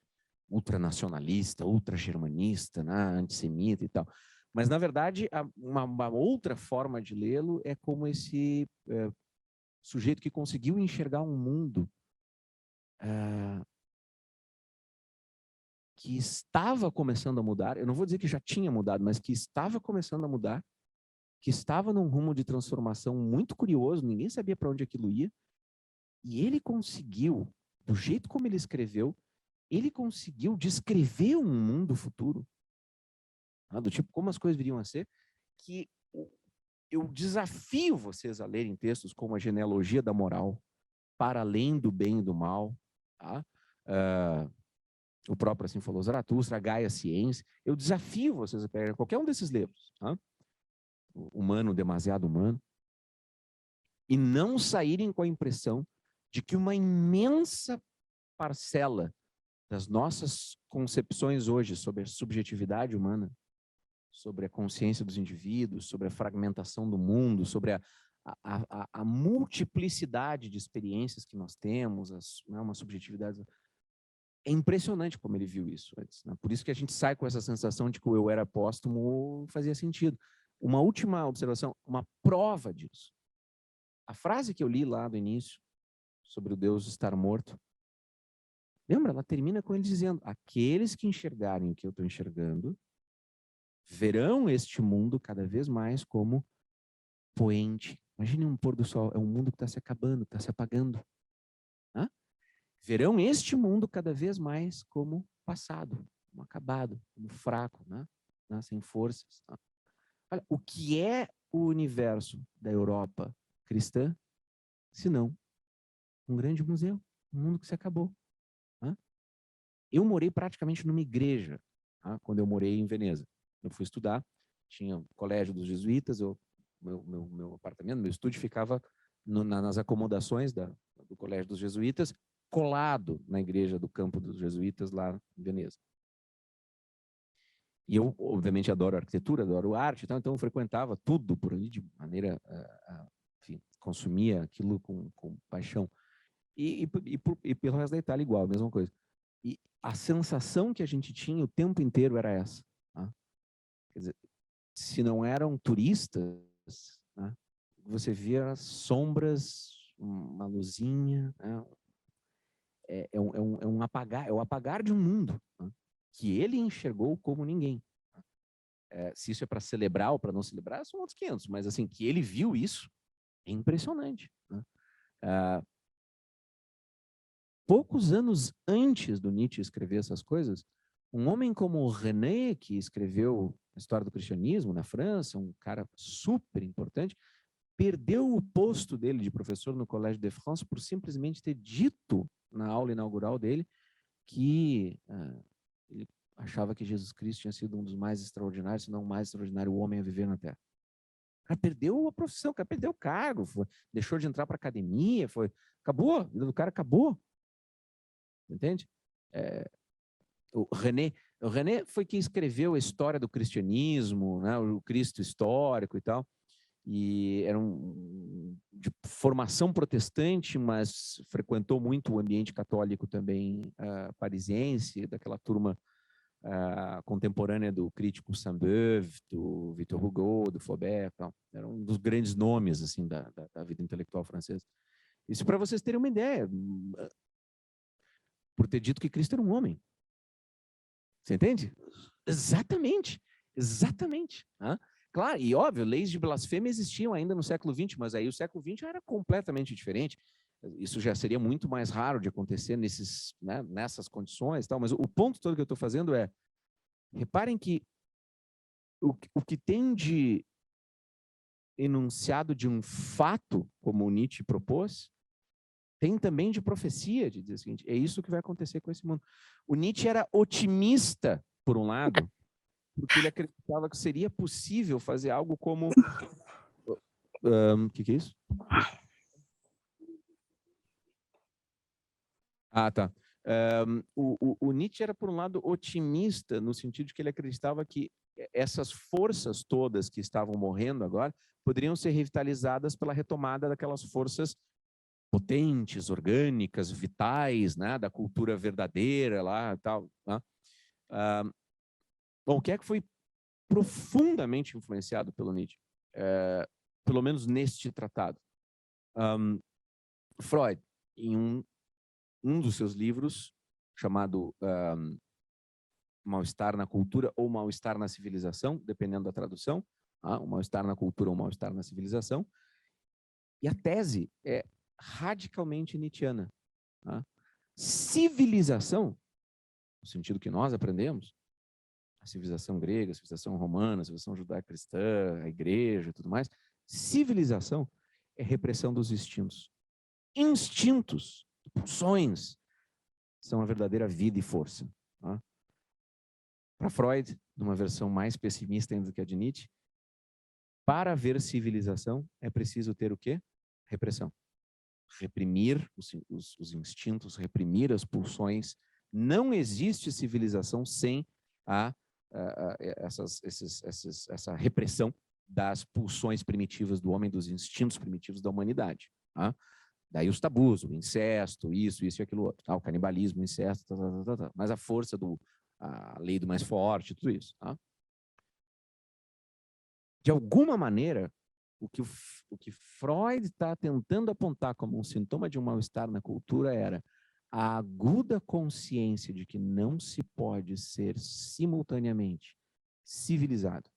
ultranacionalista, ultragermanista, né, antissemita e tal. Mas, na verdade, uma outra forma de lê-lo é como esse sujeito que conseguiu enxergar um mundo que estava começando a mudar, eu não vou dizer que já tinha mudado, mas que estava começando a mudar, que estava num rumo de transformação muito curioso, ninguém sabia para onde aquilo ia, e ele conseguiu, do jeito como ele escreveu, ele conseguiu descrever um mundo futuro, do tipo como as coisas viriam a ser, que eu desafio vocês a lerem textos como a Genealogia da Moral, Para Além do Bem e do Mal, tá? O próprio assim falou, Zaratustra, a Gaia Ciência. Eu desafio vocês a pegar qualquer um desses livros, tá? Humano, Demasiado Humano, e não saírem com a impressão de que uma imensa parcela das nossas concepções hoje sobre a subjetividade humana, sobre a consciência dos indivíduos, sobre a fragmentação do mundo, sobre a multiplicidade de experiências que nós temos, uma subjetividade. É impressionante como ele viu isso antes. Né? Por isso que a gente sai com essa sensação de que o eu era póstumo fazia sentido. Uma última observação, uma prova disso. A frase que eu li lá do início, sobre o Deus estar morto, lembra? Ela termina com ele dizendo, aqueles que enxergarem o que eu estou enxergando verão este mundo cada vez mais como poente. Imagine um pôr do sol, é um mundo que está se acabando, está se apagando. Né? Verão este mundo cada vez mais como passado, como acabado, como fraco, né? Sem forças. Tá? Olha, o que é o universo da Europa cristã, se não um grande museu, um mundo que se acabou. Né? Eu morei praticamente numa igreja, tá? Quando eu morei em Veneza. Eu fui estudar, tinha um colégio dos jesuítas, meu apartamento, meu estúdio ficava nas acomodações do colégio dos jesuítas, colado na igreja do campo dos jesuítas lá em Veneza. E eu, obviamente, adoro arquitetura, adoro arte, então eu frequentava tudo por ali de maneira, enfim, consumia aquilo com paixão. E pelo resto da Itália igual, a mesma coisa. E a sensação que a gente tinha o tempo inteiro era essa. Tá? Quer dizer, se não eram turistas, né, você via sombras, uma luzinha, né? É um apagar, é o apagar de um mundo, né, que ele enxergou como ninguém. Se isso é para celebrar ou para não celebrar, são outros 500, mas assim, que ele viu isso, é impressionante. Né? Poucos anos antes do Nietzsche escrever essas coisas, um homem como René, que escreveu a história do cristianismo na França, um cara super importante, perdeu o posto dele de professor no Collège de France por simplesmente ter dito na aula inaugural dele que ele achava que Jesus Cristo tinha sido um dos mais extraordinários, se não o mais extraordinário homem a viver na Terra. O cara perdeu a profissão, o cara perdeu o cargo, deixou de entrar para a academia, acabou, a vida do cara acabou. Entende? O René foi quem escreveu a história do cristianismo, né, o Cristo histórico e tal, e era de formação protestante, mas frequentou muito o ambiente católico também parisiense, daquela turma contemporânea do crítico Saint-Beuve, do Victor Hugo, do Flaubert, tal. Era um dos grandes nomes assim da vida intelectual francesa. Isso para vocês terem uma ideia, por ter dito que Cristo era um homem. Você entende? Exatamente, exatamente. Né? Claro, e óbvio, leis de blasfêmia existiam ainda no século XX, mas aí o século XX era completamente diferente. Isso já seria muito mais raro de acontecer nessas condições. Tal. Mas o ponto todo que eu estou fazendo é, reparem que o que tem de enunciado de um fato, como o Nietzsche propôs, tem também de profecia, de dizer o seguinte, é isso que vai acontecer com esse mundo. O Nietzsche era otimista, por um lado, porque ele acreditava que seria possível fazer algo como... que é isso? Ah, tá. O Nietzsche era, por um lado, otimista, no sentido de que ele acreditava que essas forças todas que estavam morrendo agora poderiam ser revitalizadas pela retomada daquelas forças potentes, orgânicas, vitais, né, da cultura verdadeira lá e tal. Né? Bom, o que é que foi profundamente influenciado pelo Nietzsche? Pelo menos neste tratado. Freud, em um dos seus livros, chamado Mal-Estar na Cultura ou Mal-Estar na Civilização, dependendo da tradução, o Mal-Estar na Cultura ou Mal-Estar na Civilização, e a tese é radicalmente nietzschiana. Tá? Civilização, no sentido que nós aprendemos, a civilização grega, a civilização romana, a civilização judaico-cristã, a igreja e tudo mais, civilização é repressão dos instintos. Instintos, pulsões, são a verdadeira vida e força. Tá? Para Freud, numa versão mais pessimista ainda do que a de Nietzsche, para haver civilização é preciso ter o quê? Repressão. Reprimir os instintos, reprimir as pulsões. Não existe civilização sem essa repressão das pulsões primitivas do homem, dos instintos primitivos da humanidade. Tá? Daí os tabus, o incesto, isso e aquilo outro. Tá? O canibalismo, o incesto, mas a força a lei do mais forte, tudo isso. Tá? De alguma maneira, o que Freud está tentando apontar como um sintoma de um mal-estar na cultura era a aguda consciência de que não se pode ser simultaneamente civilizado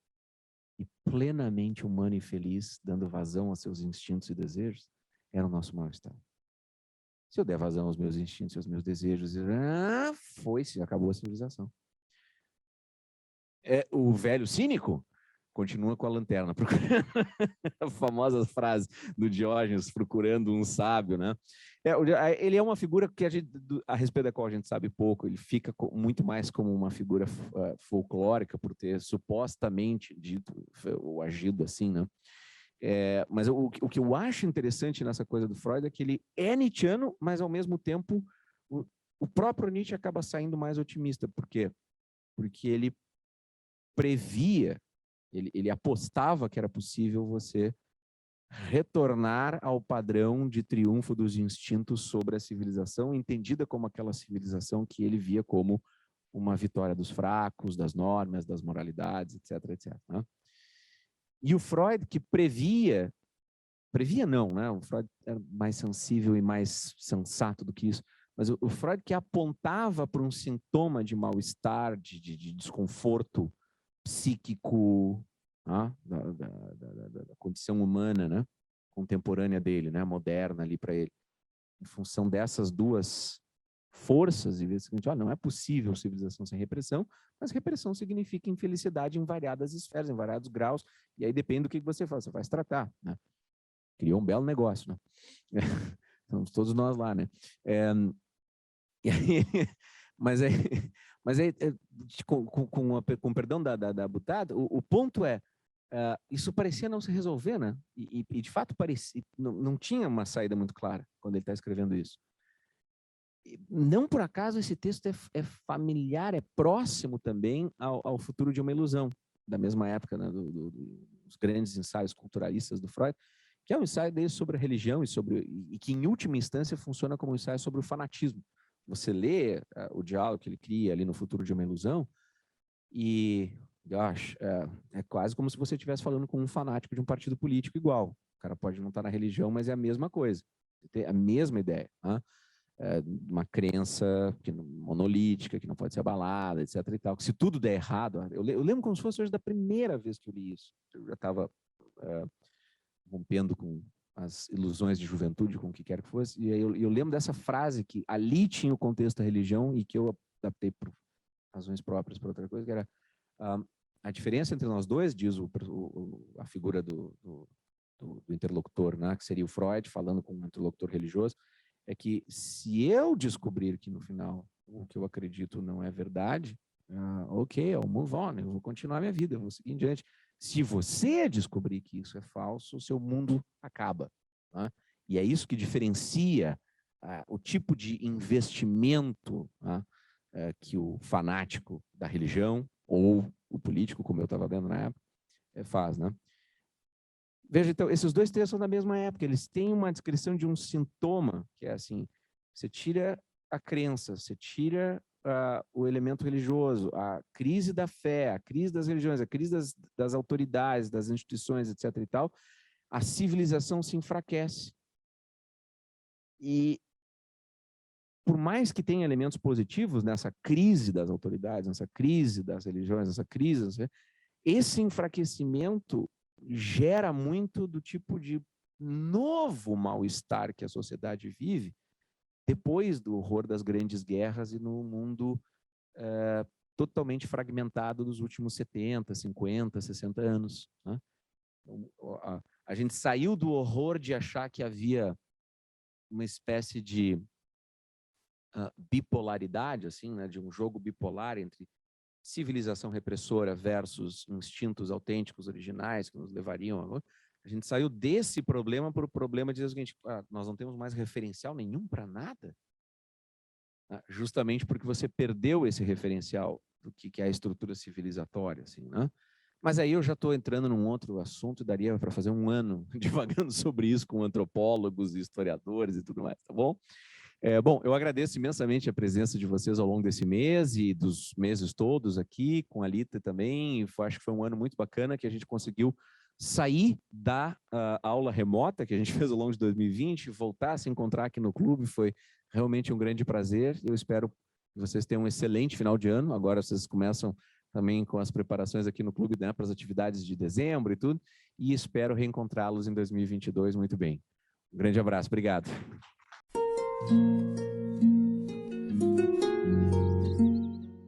e plenamente humano e feliz, dando vazão aos seus instintos e desejos, era o nosso mal-estar. Se eu der vazão aos meus instintos e aos meus desejos, foi-se, acabou a civilização. O velho cínico continua com a lanterna, procurando a famosa frase do Diógenes, procurando um sábio, né? Ele é uma figura que a respeito da qual a gente sabe pouco, ele fica muito mais como uma figura folclórica, por ter supostamente dito ou agido assim, né? Mas o que eu acho interessante nessa coisa do Freud é que ele é nietzschiano, mas ao mesmo tempo o próprio Nietzsche acaba saindo mais otimista. Por quê? Porque ele previa, ele apostava que era possível você retornar ao padrão de triunfo dos instintos sobre a civilização, entendida como aquela civilização que ele via como uma vitória dos fracos, das normas, das moralidades, etc, etc. Né? E o Freud, que previa não, né? O Freud era mais sensível e mais sensato do que isso, mas o Freud que apontava para um sintoma de mal-estar, de desconforto psíquico, da condição humana, né, contemporânea dele, né, moderna ali para ele, em função dessas duas forças, e ver o seguinte, não é possível civilização sem repressão, mas repressão significa infelicidade em variadas esferas, em variados graus, e aí depende do que você faz, você vai se tratar, né? Criou um belo negócio, né? Estamos todos nós lá, né? Mas com perdão da butada, o ponto é, isso parecia não se resolver, né? E de fato parecia, não tinha uma saída muito clara quando ele está escrevendo isso. Não por acaso esse texto é familiar, é próximo também ao Futuro de uma Ilusão, da mesma época, né, dos grandes ensaios culturalistas do Freud, que é um ensaio dele sobre a religião e que, em última instância, funciona como um ensaio sobre o fanatismo. Você lê o diálogo que ele cria ali no Futuro de uma Ilusão e, gosh, é quase como se você estivesse falando com um fanático de um partido político igual. O cara pode não estar na religião, mas é a mesma coisa. Tem a mesma ideia. Né? Uma crença monolítica, que não pode ser abalada, etc. E tal. Que se tudo der errado... Eu lembro como se fosse hoje da primeira vez que eu li isso. Eu já estava rompendo com as ilusões de juventude, com o que quer que fosse, e aí eu lembro dessa frase que ali tinha o contexto da religião e que eu adaptei por razões próprias para outra coisa, que era a diferença entre nós dois, diz a figura do interlocutor, né, que seria o Freud falando com um interlocutor religioso, é que se eu descobrir que no final o que eu acredito não é verdade, ok, I'll move on, eu vou continuar minha vida, eu vou seguir em diante. Se você descobrir que isso é falso, o seu mundo acaba. Né? E é isso que diferencia o tipo de investimento que o fanático da religião ou o político, como eu estava vendo na época, faz. Né? Veja, então, esses dois textos são da mesma época, eles têm uma descrição de um sintoma, que é assim, você tira a crença, você tira o elemento religioso, a crise da fé, a crise das religiões, a crise das autoridades, das instituições, etc. e tal, a civilização se enfraquece. E por mais que tenha elementos positivos nessa crise das autoridades, nessa crise das religiões, nessa crise, esse enfraquecimento gera muito do tipo de novo mal-estar que a sociedade vive depois do horror das grandes guerras e no mundo totalmente fragmentado dos últimos 70, 50, 60 anos. Né? A gente saiu do horror de achar que havia uma espécie de bipolaridade, assim, né, de um jogo bipolar entre civilização repressora versus instintos autênticos, originais, que nos levariam a gente saiu desse problema para o problema de dizer o seguinte, nós não temos mais referencial nenhum para nada, justamente porque você perdeu esse referencial do que é a estrutura civilizatória, assim, né? Mas aí eu já estou entrando num outro assunto, daria para fazer um ano divagando sobre isso com antropólogos e historiadores e tudo mais, tá bom? Bom, eu agradeço imensamente a presença de vocês ao longo desse mês e dos meses todos aqui, com a Lita também. Acho que foi um ano muito bacana que a gente conseguiu sair da aula remota que a gente fez ao longo de 2020, voltar a se encontrar aqui no clube, foi realmente um grande prazer. Eu espero que vocês tenham um excelente final de ano. Agora vocês começam também com as preparações aqui no clube, né, para as atividades de dezembro e tudo, e espero reencontrá-los em 2022 muito bem. Um grande abraço, obrigado.